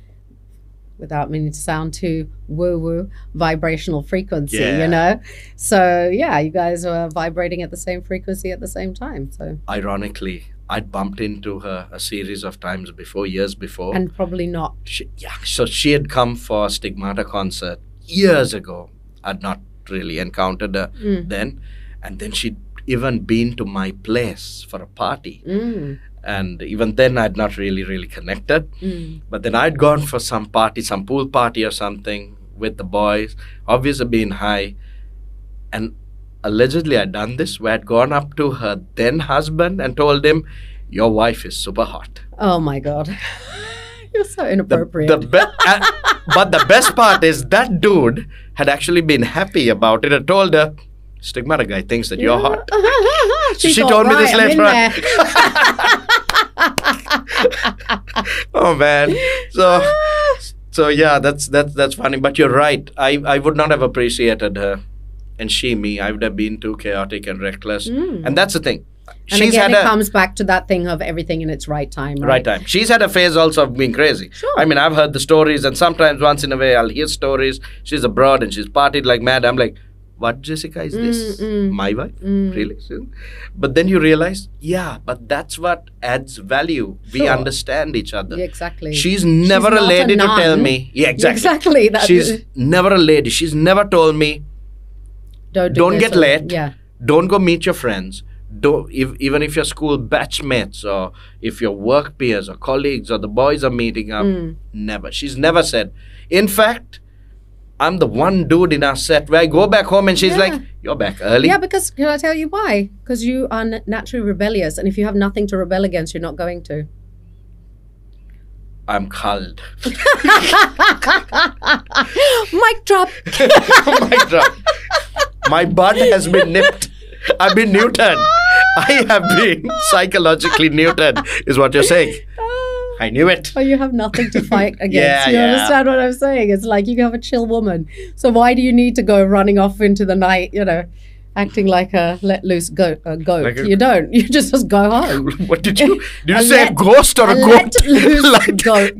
without meaning to sound too woo-woo, vibrational frequency, you know? So, yeah, you guys were vibrating at the same frequency at the same time. So, ironically, I'd bumped into her a series of times before, years before. And probably not. So she had come for a Stigmata concert years ago. I'd not really encountered her then. And then she'd even been to my place for a party. And even then, I'd not really connected. But then I'd gone for some party, some pool party or something with the boys, obviously being high. And allegedly, I'd done this, where I'd gone up to her then husband and told him, your wife is super hot. Oh, my God. You're so inappropriate. But the best part is that dude had actually been happy about it. I told her, Stigmata guy thinks that you're hot. So she told me this later on. Oh man. So yeah, that's funny. But you're right. I would not have appreciated her, and me. I would have been too chaotic and reckless. And that's the thing. And again, it comes back to that thing of everything in its right time. Right time. She's had a phase also of being crazy. Sure. I mean, I've heard the stories, and sometimes once in a way I'll hear stories. She's abroad and she's partied like mad. I'm like, what, Jessica, is this? My wife? Really? But then you realize, yeah, but that's what adds value. Sure. We understand each other. Yeah, exactly. She's never a lady to tell me. Yeah, exactly. She's never a lady. She's never told me, don't get late. Yeah. Don't go meet your friends. Even if your school batchmates or if your work peers or colleagues or the boys are meeting up. Never. She's never said. In fact, I'm the one dude in our set where I go back home and she's like, you're back early. Yeah, because can I tell you why? Because you are naturally rebellious, and if you have nothing to rebel against, you're not going to. I'm cold. Mic drop. Mic drop. My butt has been nipped. I've been neutered. I have been psychologically neutered, is what you're saying. I knew it. Or you have nothing to fight against. You understand what I'm saying? It's like you have a chill woman. So why do you need to go running off into the night, you know, acting like a let loose goat. Like You don't. You just go home. What did you? Did you say a ghost or a goat? Let loose goat.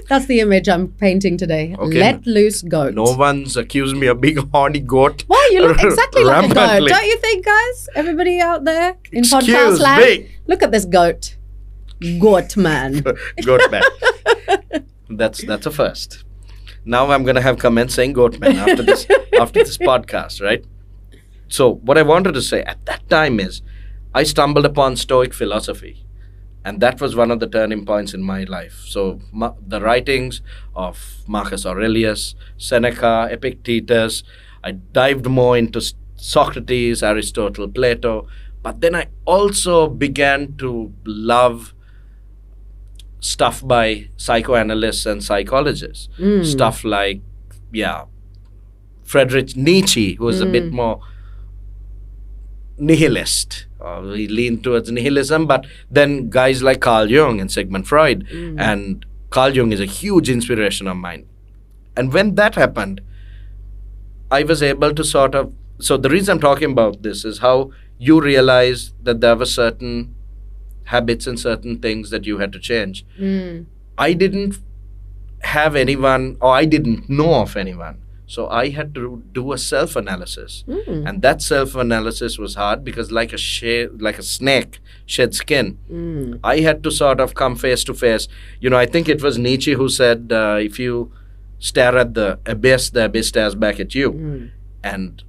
That's the image I'm painting today. Okay. Let loose goat. No one's accused me of being a horny goat. Well, you look exactly like a goat, Rampantly. don't you think, guys? Everybody out there in Excuse podcast land, me. look at this goat. Goatman. Goatman. That's a first. Now I'm gonna have comments saying Goatman after this podcast, right? So what I wanted to say at that time is, I stumbled upon Stoic philosophy, and that was one of the turning points in my life. So the writings of Marcus Aurelius, Seneca, Epictetus. I dived more into Socrates, Aristotle, Plato, but then I also began to love stuff by psychoanalysts and psychologists. Stuff like, Friedrich Nietzsche, who was a bit more nihilist. He leaned towards nihilism, but then guys like Carl Jung and Sigmund Freud. And Carl Jung is a huge inspiration of mine. And when that happened, I was able to sort of... So the reason I'm talking about this is how you realize that there were certain habits and certain things that you had to change. I didn't have anyone, or I didn't know of anyone. So I had to do a self-analysis. And that self-analysis was hard because like a snake shed skin. I had to sort of come face to face. You know, I think it was Nietzsche who said, if you stare at the abyss stares back at you. And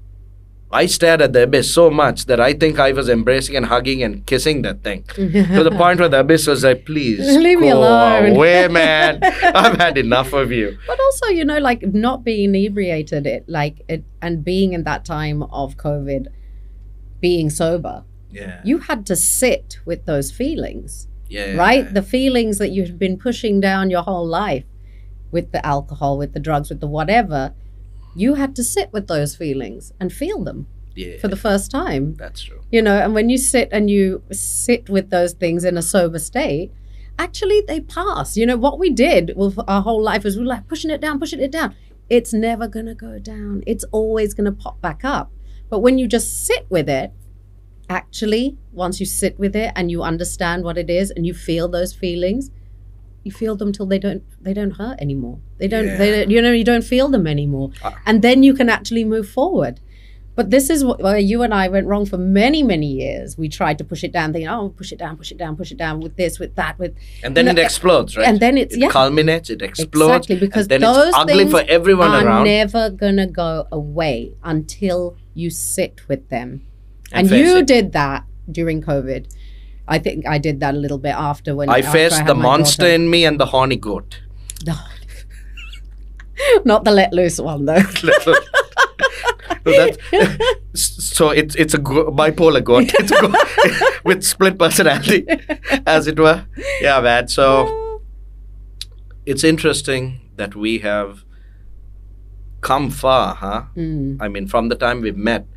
I stared at the abyss so much that I think I was embracing and hugging and kissing that thing. To the point where the abyss was like, please, leave me alone. Away, man. I've had enough of you. But also, you know, like not being inebriated, and being in that time of COVID, being sober. Yeah. You had to sit with those feelings. Yeah. Right? The feelings that you've been pushing down your whole life with the alcohol, with the drugs, with the whatever. You had to sit with those feelings and feel them for the first time. That's true. You know, and when you sit with those things in a sober state, actually they pass. You know, what we did with our whole life is we were like pushing it down. It's never going to go down. It's always going to pop back up. But when you just sit with it, actually, once you sit with it and you understand what it is and you feel those feelings, you feel them till they don't hurt anymore. They don't, you don't feel them anymore. And then you can actually move forward. But this is where you and I went wrong for many, many years. We tried to push it down, thinking, oh, push it down with this, with that, with... And then it explodes, right? And then it culminates, it explodes. Exactly, because and then those it's ugly things for everyone are around. never going to go away until you sit with them. And face you it. did that during COVID. I think I did that a little bit after I faced had the my monster daughter. in me and the horny goat. Not the let loose one, though. So it's a bipolar goat. It's a goat with split personality, as it were. Yeah, man. So it's interesting that we have come far, huh? I mean, from the time we've met.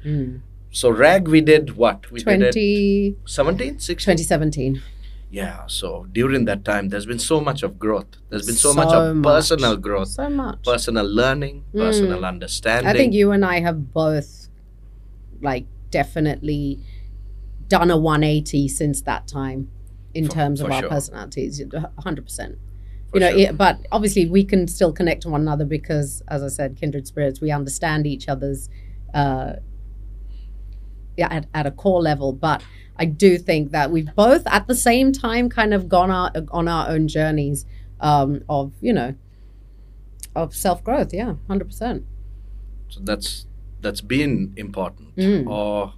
So RAG, we did what? We did it 17, 16? 2017. Yeah, so during that time, there's been so much of growth. There's been so much of personal growth. So much. Personal learning, personal understanding. I think you and I have both, like, definitely done a 180 since that time in terms of our personalities, 100%. You know, but obviously we can still connect to one another because, as I said, kindred spirits, we understand each other's at a core level. But I do think that we've both at the same time kind of gone on our own journeys of, you know, of self-growth. Yeah, 100%. So that's been important. Or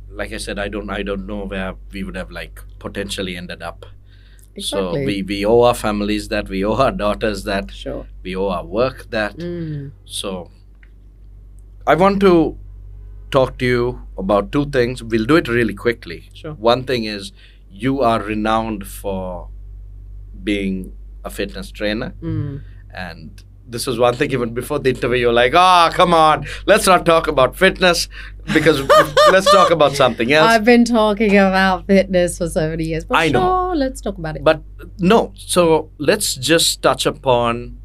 like I said, I don't know where we would have like potentially ended up. Exactly. So we owe our families that, we owe our daughters that, sure. We owe our work that. So I want to talk to you about two things. We'll do it really quickly. Sure. One thing is, you are renowned for being a fitness trainer. And this was one thing, even before the interview, you're like, come on, let's not talk about fitness because let's talk about something else. I've been talking about fitness for so many years, but I know. Let's talk about it. But no, so let's just touch upon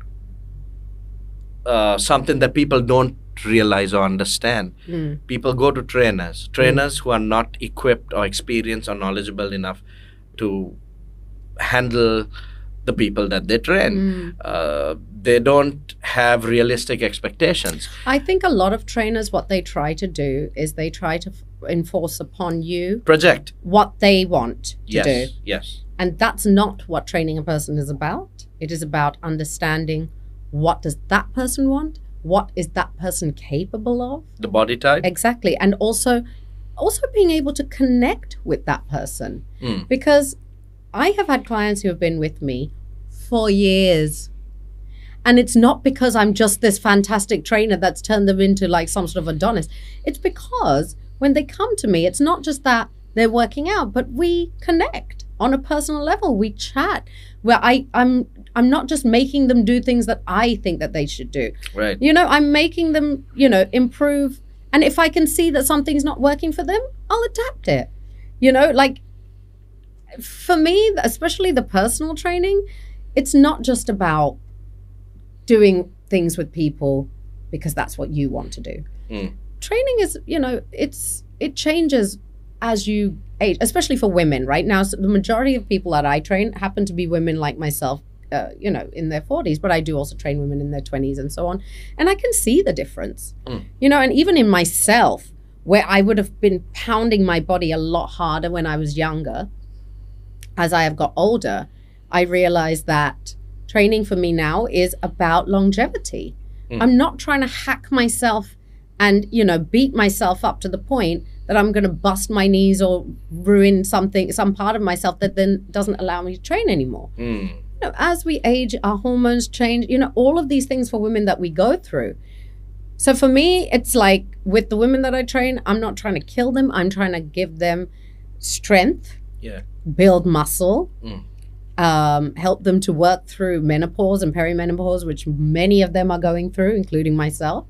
something that people don't realize or understand. People go to trainers who are not equipped or experienced or knowledgeable enough to handle the people that they train. They don't have realistic expectations. I think a lot of trainers, what they try to do is they try to enforce upon you Project what they want to do. Yes. And that's not what training a person is about. It is about understanding what does that person want, what is that person capable of, The body type. exactly, and also being able to connect with that person. Because I have had clients who have been with me for years, and it's not because I'm just this fantastic trainer that's turned them into like some sort of Adonis. It's because when they come to me, it's not just that they're working out, but we connect on a personal level. We chat where I'm not just making them do things that I think that they should do. Right. You know, I'm making them, you know, improve. And if I can see that something's not working for them, I'll adapt it. You know, like for me, especially the personal training, it's not just about doing things with people because that's what you want to do. Training is, you know, it changes as you age, especially for women. Right now, so the majority of people that I train happen to be women like myself, you know, in their 40s, but I do also train women in their 20s and so on. And I can see the difference, you know, and even in myself, where I would have been pounding my body a lot harder when I was younger, as I have got older, I realized that training for me now is about longevity. I'm not trying to hack myself and, you know, beat myself up to the point that I'm going to bust my knees or ruin some part of myself that then doesn't allow me to train anymore. You know, as we age, our hormones change, you know, all of these things for women that we go through. So for me, it's like with the women that I train, I'm not trying to kill them. I'm trying to give them strength, build muscle, help them to work through menopause and perimenopause, which many of them are going through, including myself.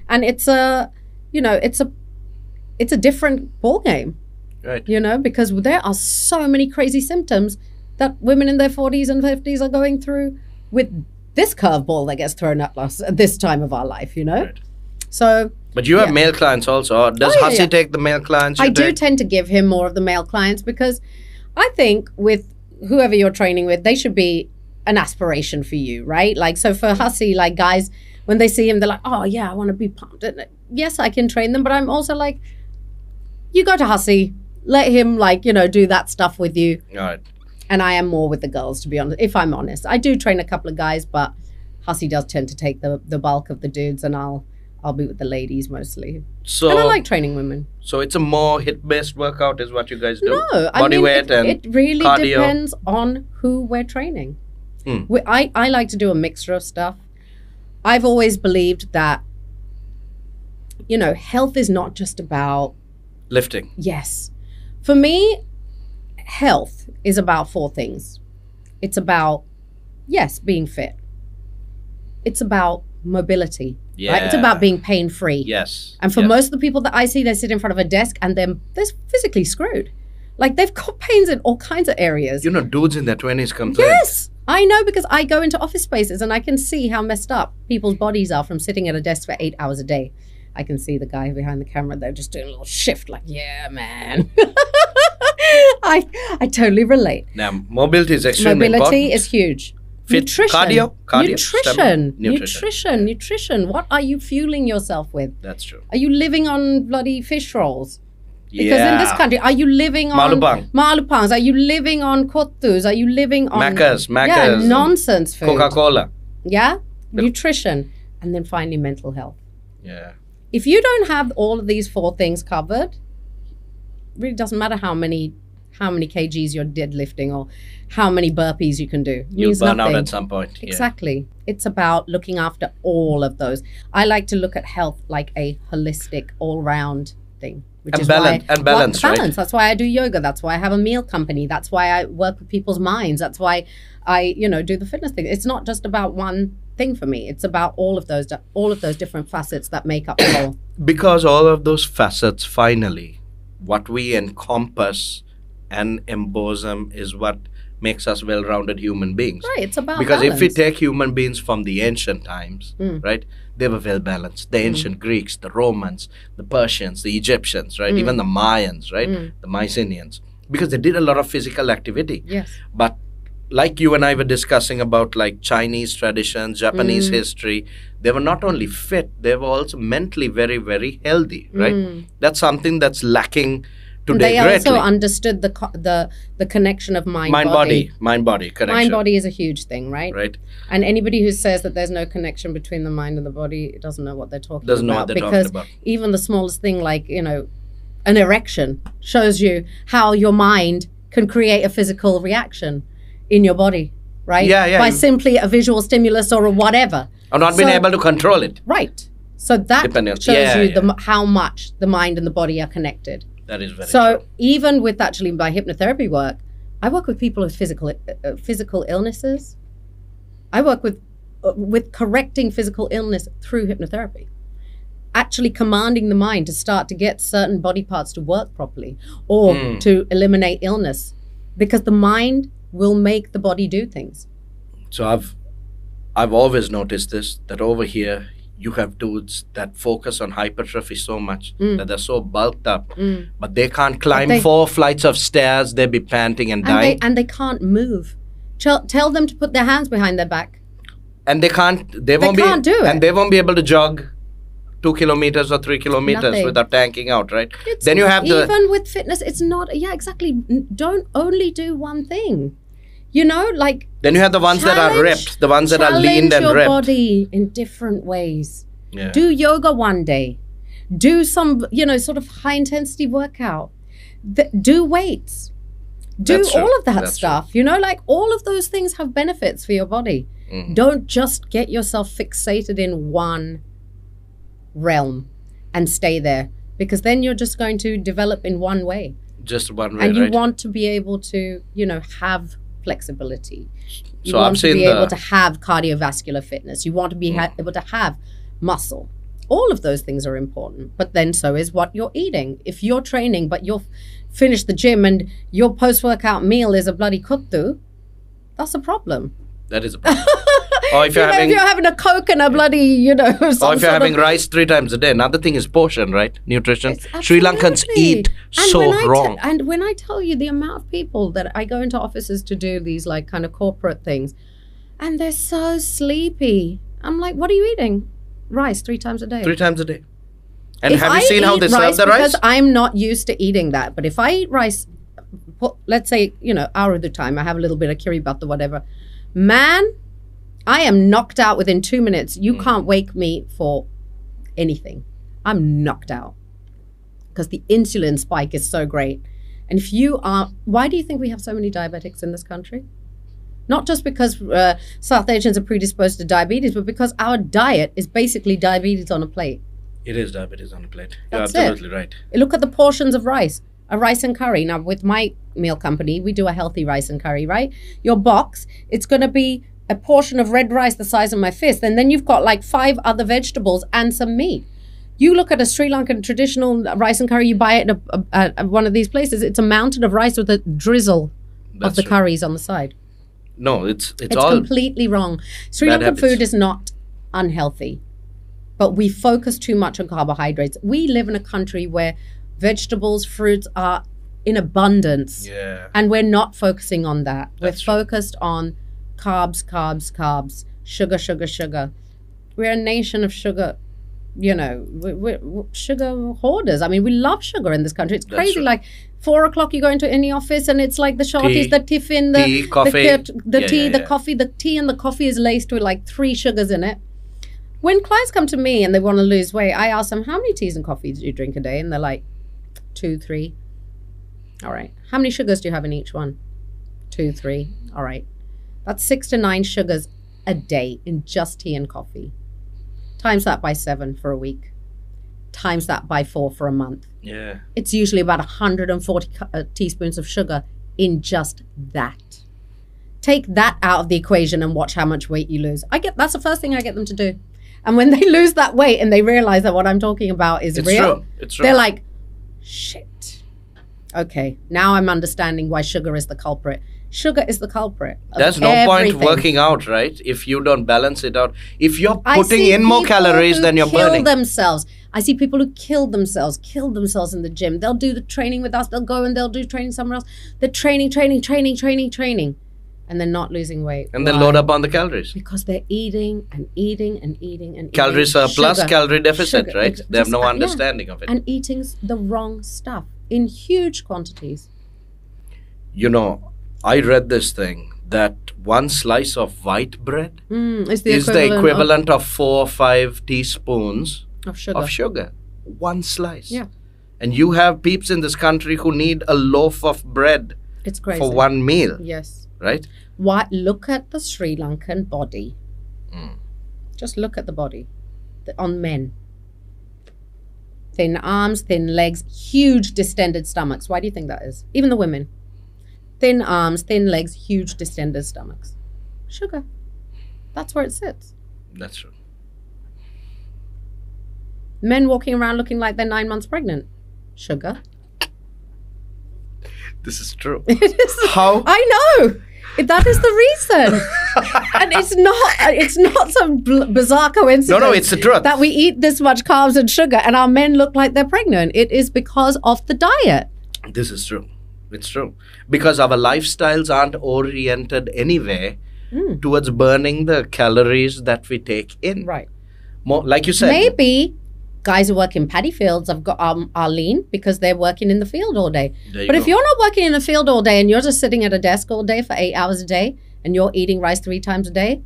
And it's a, you know, it's a different ball game, Right. you know, because there are so many crazy symptoms that women in their 40s and 50s are going through with this curveball that gets thrown at us at this time of our life, you know. Right. So, But you have male clients also. Or does Hussey take the male clients? I do tend to give him more of the male clients because I think with whoever you're training with, they should be an aspiration for you, right? Like, so for Hussey, like guys, when they see him, they're like, oh yeah, I want to be pumped. And yes, I can train them, but I'm also like, you go to Hussey, let him like, you know, do that stuff with you. All right. And I am more with the girls, to be honest, if I'm honest. I do train a couple of guys, but Hussey does tend to take the bulk of the dudes, and I'll be with the ladies mostly. So, and I like training women. So it's a more hit-based workout is what you guys do? No, Body weight and it really cardio. depends on who we're training. I like to do a mixture of stuff. I've always believed that, you know, health is not just about lifting. Yes. For me, health is about 4 things. It's about, yes, being fit. It's about mobility. Yeah. Right? It's about being pain-free. Yes. And for most of the people that I see, they sit in front of a desk and they're physically screwed. Like they've got pains in all kinds of areas. You know, dudes in their 20s complain. Yes, I know, because I go into office spaces and I can see how messed up people's bodies are from sitting at a desk for 8 hours a day. I can see the guy behind the camera, they're just doing a little shift like, yeah, man. I totally relate. Now, mobility is extremely important. Mobility is huge. Fit, nutrition. Nutrition. Nutrition. What are you fueling yourself with? That's true. Are you living on bloody fish rolls? Because in this country, are you living on malupangs? Are you living on kottus? Are you living on Macca's, yeah, nonsense food? Coca-Cola. Yeah, nutrition, and then finally mental health. Yeah. If you don't have all of these 4 things covered, it really doesn't matter how many kgs you're deadlifting or how many burpees you can do. You'll burn out at some point. Exactly. It's about looking after all of those. I like to look at health like a holistic, all-round thing. Which is balance, right? That's why I do yoga. That's why I have a meal company. That's why I work with people's minds. That's why I, you know, do the fitness thing. It's not just about one thing for me. It's about all of those different facets that make up the whole. Because all of those facets, finally, what we encompass and embosom is what makes us well-rounded human beings. Right, it's about because balance. if we take human beings from the ancient times, right, they were well-balanced. The ancient Greeks, the Romans, the Persians, the Egyptians, right, even the Mayans, right, the Mycenaeans, because they did a lot of physical activity. Yes. But like you and I were discussing about like Chinese traditions, Japanese history, they were not only fit, they were also mentally very, very healthy, right? That's something that's lacking today. They greatly. also understood the connection of mind-body. Mind-body connection. Mind-body is a huge thing, right? Right. And anybody who says that there's no connection between the mind and the body doesn't know what they're talking Doesn't know about. what they're because talking about. even the smallest thing like, you know, an erection shows you how your mind can create a physical reaction in your body, right? Yeah. By simply a visual stimulus or a whatever. Or not being able to control it. Right. So that shows you how much the mind and the body are connected. That is very So true. even with actually my hypnotherapy work, I work with people with physical illnesses. I work with correcting physical illness through hypnotherapy. Actually commanding the mind to start to get certain body parts to work properly or to eliminate illness, because the mind will make the body do things. So I've always noticed this, that over here you have dudes that focus on hypertrophy so much that they're so bulked up, but they can't climb 4 flights of stairs. They'll be panting and dying. And they can't move. Tell them to put their hands behind their back. And they can't do it. And they won't be able to jog 2 kilometers or 3 kilometers without tanking out, right? Then you have even with fitness, it's not, exactly. Don't only do one thing. You know, like... Then you have the ones that are ripped, the ones that are lean and challenge your ripped. body in different ways. Yeah. Do yoga one day. Do some, sort of high-intensity workout. Do weights. Do all of that stuff. True. Like all of those things have benefits for your body. Don't just get yourself fixated in one realm and stay there, because then you're just going to develop in one way. Just one way, and you want to be able to, have flexibility. You so want I'm to be able to have cardiovascular fitness. You want to be able to have muscle. All of those things are important, but then so is what you're eating. If you're training, but you're finished the gym and your post-workout meal is a bloody kuttu, that's a problem. That is a problem. Or if you're having a Coke and a bloody, or if you're having rice 3 times a day. Another thing is portion, right? Nutrition. Sri Lankans eat wrong. And when I tell you the amount of people that I go into offices to do these like kind of corporate things, and they're so sleepy. I'm like, what are you eating? Rice 3 times a day. 3 times a day. And have you seen how they serve the rice? Because I'm not used to eating that. But if I eat rice, let's say, hour of the time, I have a little bit of curry butter, whatever. Man, I am knocked out within 2 minutes. You can't wake me for anything. I'm knocked out because the insulin spike is so great. And if you are, why do you think we have so many diabetics in this country? Not just because South Asians are predisposed to diabetes, but because our diet is basically diabetes on a plate. It is diabetes on a plate. You're That's absolutely right. Look at the portions of rice. A rice and curry. Now, with my meal company, we do a healthy rice and curry, right? Your box, it's going to be a portion of red rice the size of my fist. And then you've got like 5 other vegetables and some meat. You look at a Sri Lankan traditional rice and curry, you buy it at one of these places. It's a mountain of rice with a drizzle of the curries on the side. No, it's all completely wrong. Sri Lankan food is not unhealthy, but we focus too much on carbohydrates. We live in a country where vegetables, fruits are in abundance. Yeah. And we're not focusing on that. We're focused on carbs, carbs, carbs, sugar, sugar, sugar. We're a nation of sugar, we're sugar hoarders. I mean, we love sugar in this country. It's crazy. Like 4 o'clock, you go into any office and it's like the shorties, the tiffin, the tea, coffee, the coffee. The tea and the coffee is laced with like 3 sugars in it. When clients come to me and they want to lose weight, I ask them, how many teas and coffees do you drink a day? And they're like, 2, 3. All right. How many sugars do you have in each one? 2, 3. All right. That's 6 to 9 sugars a day in just tea and coffee. Times that by 7 for a week. Times that by 4 for a month. Yeah. It's usually about 140 teaspoons of sugar in just that. Take that out of the equation and watch how much weight you lose. That's the first thing I get them to do. And when they lose that weight and they realize that what I'm talking about is real, it's true. They're like, shit. Okay, now I'm understanding why sugar is the culprit. Sugar is the culprit. There's no point working out, right? If you don't balance it out. If you're putting in more calories than you're burning. Themselves. I see people who kill themselves in the gym. They'll do the training with us. They'll go and they'll do training somewhere else. They're training. And they're not losing weight. And then load up on the calories. Because they're eating and eating. Calorie surplus, calorie deficit, right? They have no understanding of it. And eating the wrong stuff in huge quantities. You know, I read this thing that one slice of white bread is the equivalent of 4 or 5 teaspoons of sugar. One slice. Yeah. And you have peeps in this country who need a loaf of bread for one meal. Yes. Right? Look at the Sri Lankan body. Just look at the body on men. Thin arms, thin legs, huge distended stomachs. Why do you think that is? Even the women. Thin arms, thin legs, huge distended stomachs. Sugar. That's where it sits. That's true. Men walking around looking like they're 9 months pregnant. Sugar. This is true. It is. How? I know. That is the reason. And it's not some bizarre coincidence. No, it's the truth. That we eat this much carbs and sugar and our men look like they're pregnant. It is because of the diet. This is true. It's true. Because our lifestyles aren't oriented anyway towards burning the calories that we take in. Right. More, like you said. Maybe guys who work in paddy fields are lean because they're working in the field all day. But if you're not working in the field all day and you're just sitting at a desk all day for 8 hours a day and you're eating rice 3 times a day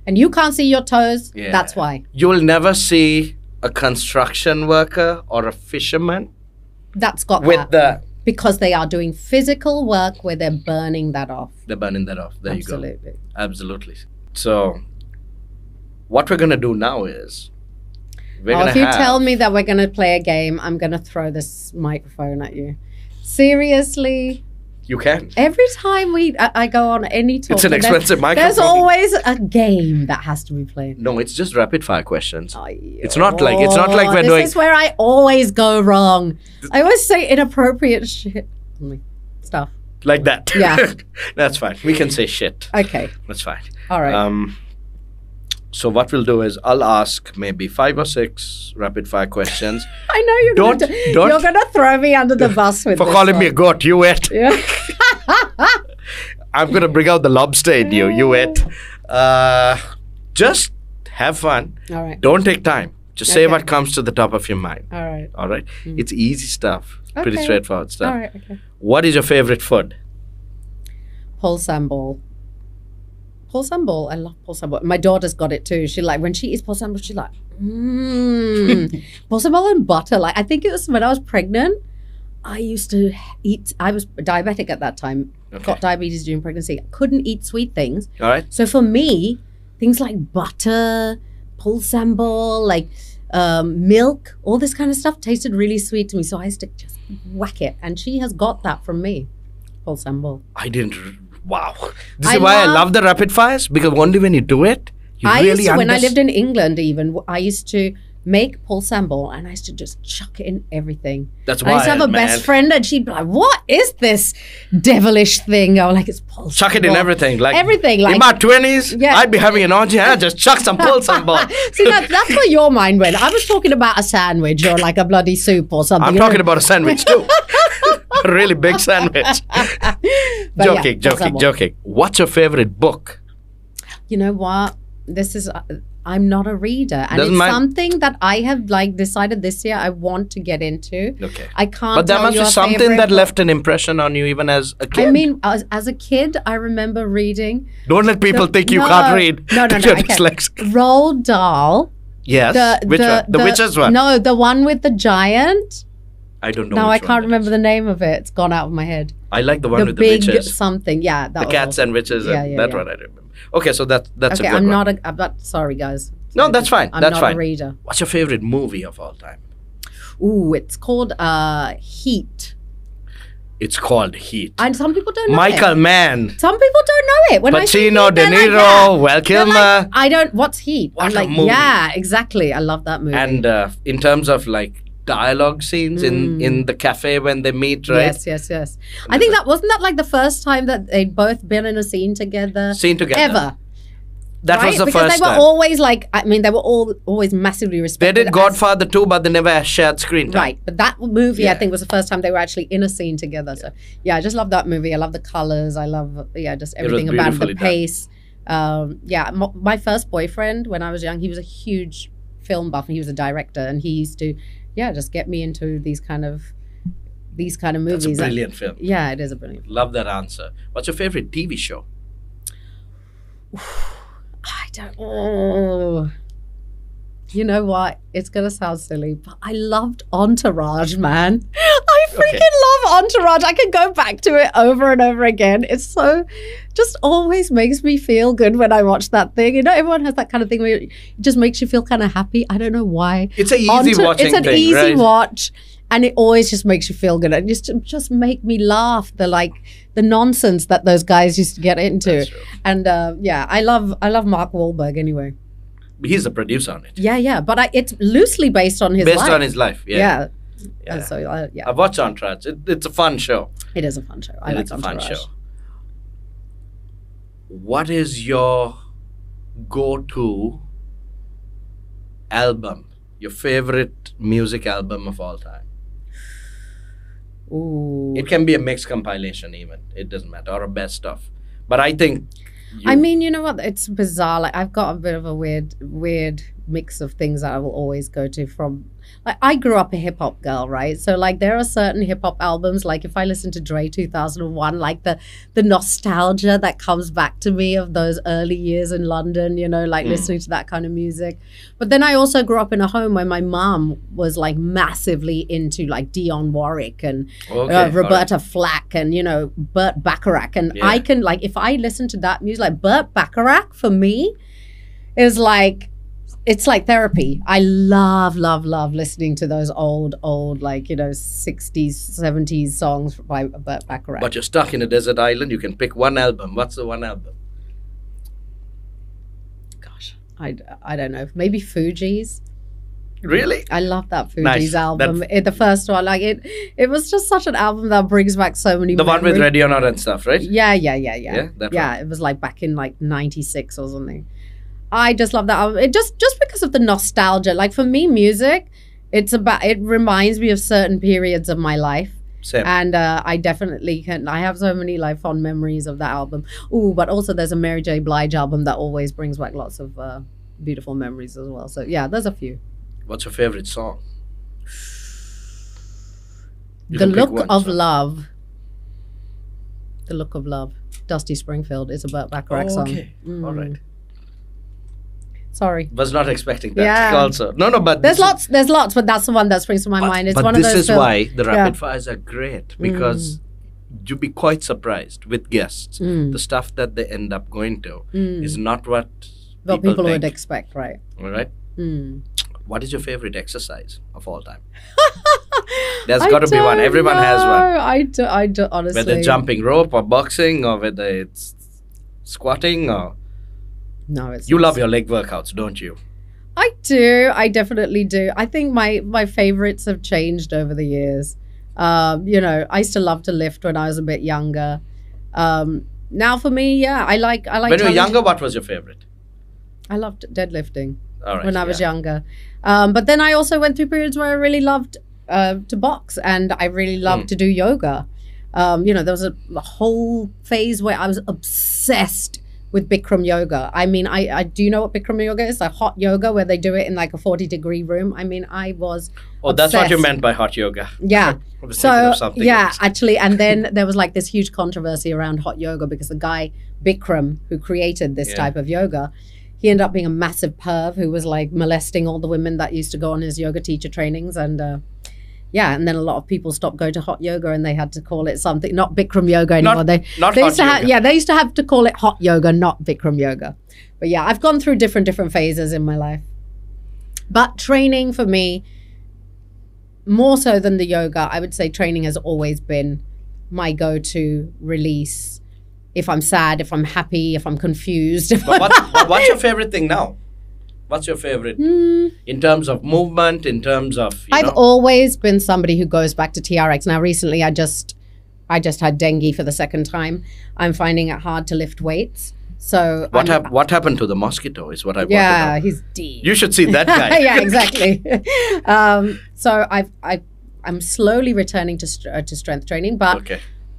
and you can't see your toes, that's why. You will never see a construction worker or a fisherman that's got with that. Because they are doing physical work where they're burning that off. They're burning that off. There Absolutely. You go. Absolutely. So what we're going to do now is if you tell me that we're going to play a game, I'm going to throw this microphone at you. Seriously? You can. Every time I go on any talk, it's an expensive microphone. There's always a game that has to be played. No, it's just rapid fire questions. It's not like we're doing. This is where I always go wrong. I always say inappropriate shit. Stuff. Like that. Yeah. That's fine. We can say shit. Okay. That's fine. All right. So what we'll do is I'll ask maybe 5 or 6 rapid fire questions. I know you're going to throw me under the bus with for this calling me a goat. You wait. Yeah. I'm going to bring out the lobster in you. You wait. Just have fun. All right. Don't take time. Just say what comes to the top of your mind. All right. All right. It's easy stuff. Okay. Pretty straightforward stuff. All right. Okay. What is your favorite food? Pulsam ball. Pulsam ball. I love pulsam ball. My daughter's got it too. She when she eats pulsam ball, she's like, pulsam ball and butter. I think it was when I was pregnant. I used to eat. I was diabetic at that time. Okay. Got diabetes during pregnancy. Couldn't eat sweet things. All right. So for me, things like butter, pulsam ball, milk, all this kind of stuff tasted really sweet to me. So I used to just whack it. And she has got that from me. Pulsam ball. I didn't. Wow. This is why I love the rapid fires, because only when you do it, you really understand. When I lived in England even, I used to make pulsam ball and I used to just chuck it in everything. That's why I used to have a best friend and she'd be like, what is this devilish thing? I was like, it's pulsam Chuck it in everything. Everything. In my 20s, I'd be having an orgy and I'd just chuck some pulsam ball. See, that's where your mind went. I was talking about a sandwich or like a bloody soup or something. I'm talking about a sandwich too. A really big sandwich. Joking. What's your favorite book? You know what? I'm not a reader. And it's something that I have decided this year I want to get into. Okay. I can't. But there must be something that left an impression on you even as a kid. I mean, as a kid, I remember reading. Don't let people think you can't read. No. Roald Dahl. Yes. Which one? The witches one? No, the one with the giant. I don't know. No, I can't remember the name of it. It's gone out of my head. I like the one with the witches. Big something. Yeah. The cats and witches. That one I remember. Okay, so that's a good one. I'm I'm not, sorry guys. No, that's fine. I'm not a reader. What's your favorite movie of all time? Ooh, it's called Heat. It's called Heat. And some people don't know Michael Mann. Some people don't know it. When Pacino, De Niro, Val Kilmer. What's Heat? What a movie. Yeah, exactly. I love that movie. And in terms of dialogue scenes in the cafe when they meet, right? Yes. I think wasn't that like the first time that they'd both been in a scene together? Ever. That was the because first they were time. always like, I mean, they were always massively They respected. did Godfather 2, but they never shared screen time. Right, but that movie, I think, was the first time they were actually in a scene together. So, I just love that movie. I love the colors. I love, just everything about it, the pace. My first boyfriend when I was young, he was a huge film buff and he was a director, and he used to, just get me into these kind of movies. That's a brilliant film. Yeah, it is a brilliant film. Love that answer. What's your favorite TV show? I don't know. You know what? It's going to sound silly, but I loved Entourage, man. I freaking love Entourage. I can go back to it over and over again. It's so, just always makes me feel good when I watch that thing. You know, everyone has that kind of thing where it just makes you feel kind of happy. I don't know why. It's an easy watching thing, It's an easy right? watch. And it always just makes you feel good. And just make me laugh. The nonsense that those guys used to get into. And I love Mark Wahlberg anyway. He's the producer on it. Yeah. But it's loosely based on his life. Based on his life, yeah. And so, I've watched Entourage. It's a fun show. It is a fun show. I like It's a fun Entourage. show. What is your go-to album? Your favorite music album of all time? Ooh. It can be a mixed compilation even. It doesn't matter. Or a best of. But I think... I mean, you know what? It's bizarre. Like, I've got a bit of a weird mix of things that I will always go to from... Like, I grew up a hip-hop girl, right? So, like, there are certain hip-hop albums, like, if I listen to Dre 2001, like, the nostalgia that comes back to me of those early years in London, you know, like, listening to that kind of music. But then I also grew up in a home where my mom was, like, massively into, like, Dionne Warwick and Roberta Flack and, you know, Burt Bacharach. And I can, like, if I listen to that music, like, Burt Bacharach, for me, is, like... It's like therapy. I love listening to those old, like, you know, 60s, 70s songs by Burt Bacharach. But you're stuck in a desert island. You can pick one album. What's the one album? Gosh, I don't know. Maybe Fugees. Really? I love that Fugees album. The first one, like it was just such an album that brings back so many memories. One with Ready or Not and stuff, right? Yeah. That one. It was like back in like 96 or something. I just love that album. It just because of the nostalgia. Like for me, music, it reminds me of certain periods of my life. Same. And I definitely can. I have so many like fond memories of that album. Ooh, but also there's a Mary J. Blige album that always brings back lots of beautiful memories as well. So yeah, there's a few. What's your favorite song? The Look of Love. The Look of Love. Dusty Springfield is a Burt Bacharach song. Okay. All right. Sorry. Was not expecting that also. No, but... There's lots, but that's the one that springs to my mind. It's one of those this is why the rapid fires are great, because you'd be quite surprised with guests. The stuff that they end up going to is not what people would expect, right? All right? What is your favorite exercise of all time? There's got to be one. Everyone has one. I do, honestly. Whether jumping rope or boxing or whether it's squatting or... No, it's you love your leg workouts, don't you? I do. I definitely do. I think my favorites have changed over the years. You know, I used to love to lift when I was a bit younger. Now for me, I like. When you were younger, what was your favorite? I loved deadlifting when I was younger. But then I also went through periods where I really loved to box, and I really loved to do yoga. You know, there was a whole phase where I was obsessed with Bikram yoga. I mean, I do you know what Bikram yoga is? Like hot yoga where they do it in like a 40-degree room. I mean, I was obsessed. That's what you meant by hot yoga. Yeah. So actually, and then there was like this huge controversy around hot yoga because the guy Bikram, who created this type of yoga, he ended up being a massive perv who was like molesting all the women that used to go on his yoga teacher trainings. And and then a lot of people stopped going to hot yoga and they had to call it something, not Bikram yoga anymore. They used to have to call it hot yoga, not Bikram yoga. But yeah, I've gone through different phases in my life. But training for me, more so than the yoga, I would say training has always been my go-to release. If I'm sad, if I'm happy, if I'm confused. But what's your favorite thing now? What's your favorite in terms of movement, in terms of, I've always been somebody who goes back to TRX. Now, recently, I just had dengue for the second time. I'm finding it hard to lift weights. So what happened to the mosquito is what I want to know. Yeah, he's dead. You should see that guy. Yeah, exactly. So I'm slowly returning to strength training, but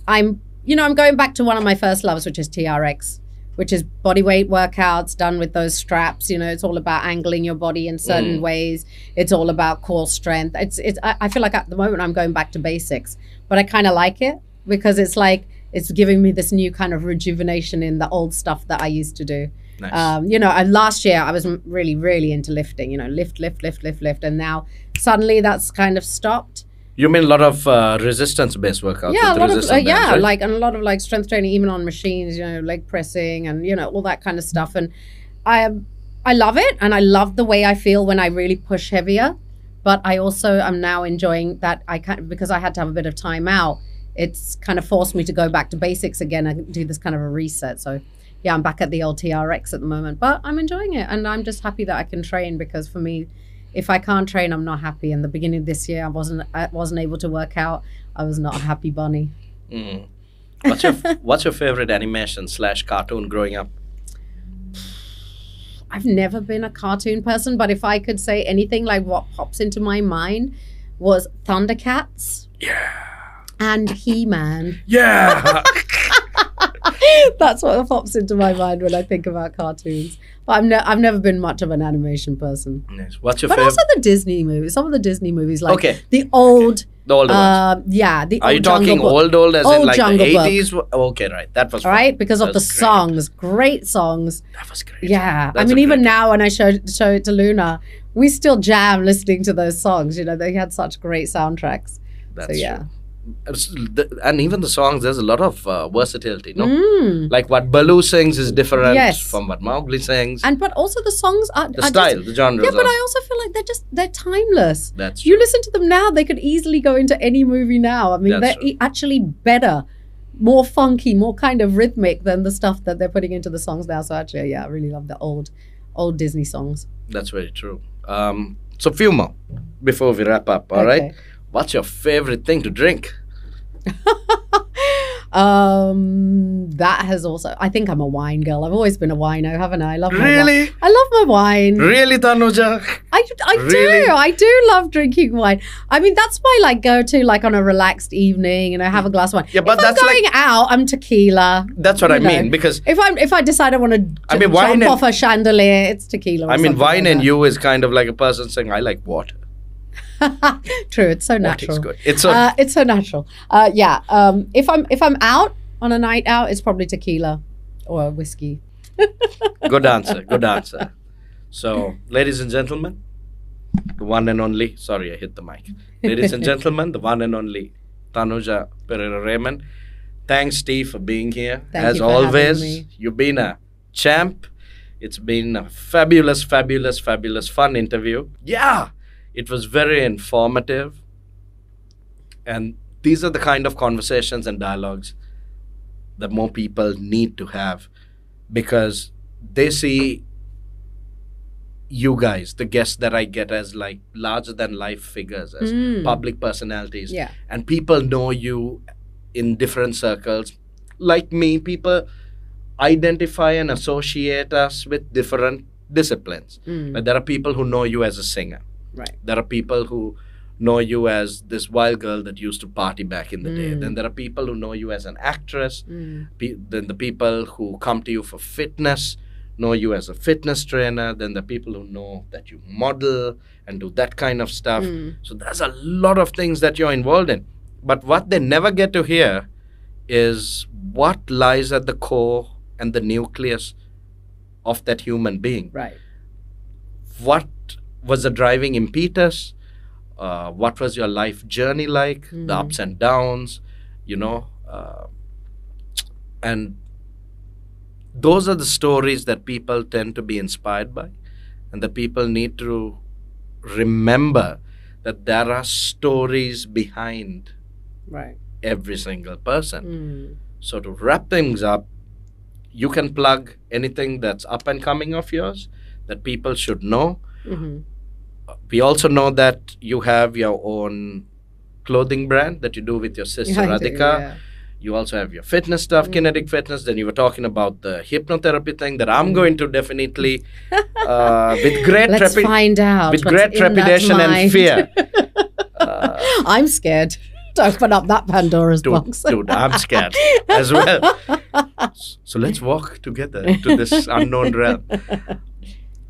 I'm going back to one of my first loves, which is TRX, which is body weight workouts done with those straps. It's all about angling your body in certain ways. It's all about core strength. I feel like at the moment I'm going back to basics, but I kind of like it because it's like it's giving me this new kind of rejuvenation in the old stuff that I used to do. Nice. Last year I was really, really into lifting. Lift, and now suddenly that's kind of stopped. You mean a lot of resistance-based workouts? Yeah, a lot of right? And a lot of strength training, even on machines. Leg pressing and all that kind of stuff. And I love it, and I love the way I feel when I really push heavier. But I also am now enjoying that because I had to have a bit of time out. It's kind of forced me to go back to basics again and do this kind of a reset. So yeah, I'm back at the old TRX at the moment, but I'm enjoying it, and I'm just happy that I can train, because for me, if I can't train, I'm not happy. In the beginning of this year, I wasn't able to work out. I was not a happy bunny. What's your favorite animation / cartoon growing up? I've never been a cartoon person, but if I could say anything, like what pops into my mind was Thundercats. Yeah. And He-Man. Yeah. That's what pops into my mind when I think about cartoons. But I've never been much of an animation person. Nice. What's your favorite? But also the Disney movies. Some of the Disney movies, like the old, the older ones. Yeah, the Are old you talking old as in like the 80s? Okay, right. That was right because of the songs, great songs. That was great. Yeah, I mean, even now when I show it to Luna, we still jam listening to those songs. They had such great soundtracks. That's true. And even the songs, there's a lot of versatility, no? Like what Baloo sings is different from what Mowgli sings. But also the songs are... The style, the genre. Yeah, but I also feel like they're timeless. That's true. You listen to them now, they could easily go into any movie now. I mean, they're actually better, more funky, more kind of rhythmic than the stuff that they're putting into the songs now. So actually, yeah, I really love the old Disney songs. That's very true. So few more before we wrap up, all right? What's your favorite thing to drink? That has also... I think I'm a wine girl. I've always been a wino, haven't I? I love my Really? I love my wine. Really, Tanuja? I do love drinking wine. I mean, that's my go-to, on a relaxed evening, have a glass of wine. Yeah, but if I'm going out, I'm tequila. That's what I mean, because if I decide I want to jump off a chandelier, it's tequila. I mean, wine and you is kind of like a person saying, I like water. True, it's so natural. Good. It's so natural. If I'm out on a night out, it's probably tequila or whiskey. Good answer. So, ladies and gentlemen, the one and only. Sorry, I hit the mic. Ladies and gentlemen, the one and only Tanuja Perera Raymond. Thanks, Steve, for being here. As always, you've been a champ. It's been a fabulous, fun interview. Yeah. It was very informative, and these are the kind of conversations and dialogues that more people need to have, because they see you guys, the guests that I get, as like larger than life figures, as public personalities. Yeah. And people know you in different circles. Like me, people identify and associate us with different disciplines. Like there are people who know you as a singer. Right. There are people who know you as this wild girl that used to party back in the day. Then there are people who know you as an actress. Then the people who come to you for fitness know you as a fitness trainer. Then the people who know that you model and do that kind of stuff. So there's a lot of things that you're involved in. But what they never get to hear is what lies at the core and the nucleus of that human being. Right. What was the driving impetus? What was your life journey like? The ups and downs, and those are the stories that people tend to be inspired by, and the people need to remember that there are stories behind every single person. So to wrap things up, you can plug anything that's up and coming of yours. that people should know. Mm-hmm. We also know that you have your own clothing brand that you do with your sister I do, Radhika. yeah. You also have your fitness stuff, Kinetic Fitness. Then you were talking about the hypnotherapy thing that I'm going to definitely, with great Let's find out with what's great in that trepidation and mind. fear. I'm scared to open up that Pandora's box. Dude, I'm scared as well. So let's walk together to this unknown realm.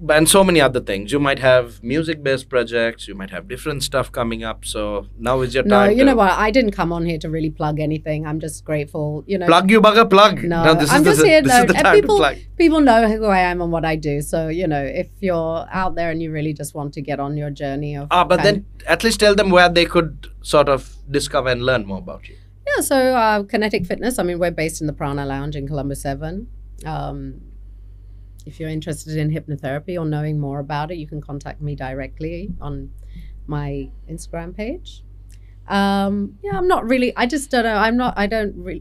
And so many other things. You might have music-based projects. You might have different stuff coming up. So now is your time. No, you know what? I didn't come on here to really plug anything. I'm just grateful. You know, Plug you bugger plug. No, This I'm is just the, here. this No, is the and time to plug. people know who I am and what I do. So you know, if you're out there and you really just want to get on your journey of, But then at least tell them where they could sort of discover and learn more about you. yeah. So Kinetic Fitness. I mean, we're based in the Prana Lounge in Columbus 7. If you're interested in hypnotherapy or knowing more about it, you can contact me directly on my Instagram page. Yeah, I'm not really. I just don't know. I didn't really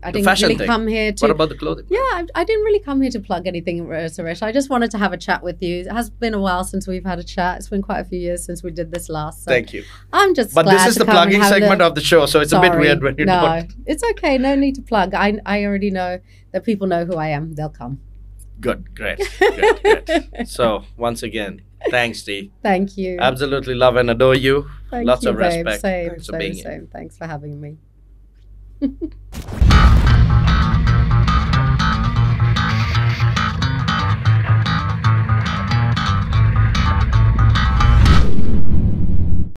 come here to. What about the clothing? Yeah, I didn't really come here to plug anything, Suresh. I just wanted to have a chat with you. It has been a while since we've had a chat. It's been quite a few years since we did this last. So Thank you. I'm just. But glad this is to the come plugging and have segment of the show, so it's a bit weird when you don't. It's okay. No need to plug. I already know that people know who I am. They'll come. Good, great. So once again, thanks, Dee. Thank you. Absolutely love and adore you. Thank Lots you, of babe. respect. Same, Thanks for same, being same. here. Thanks for having me.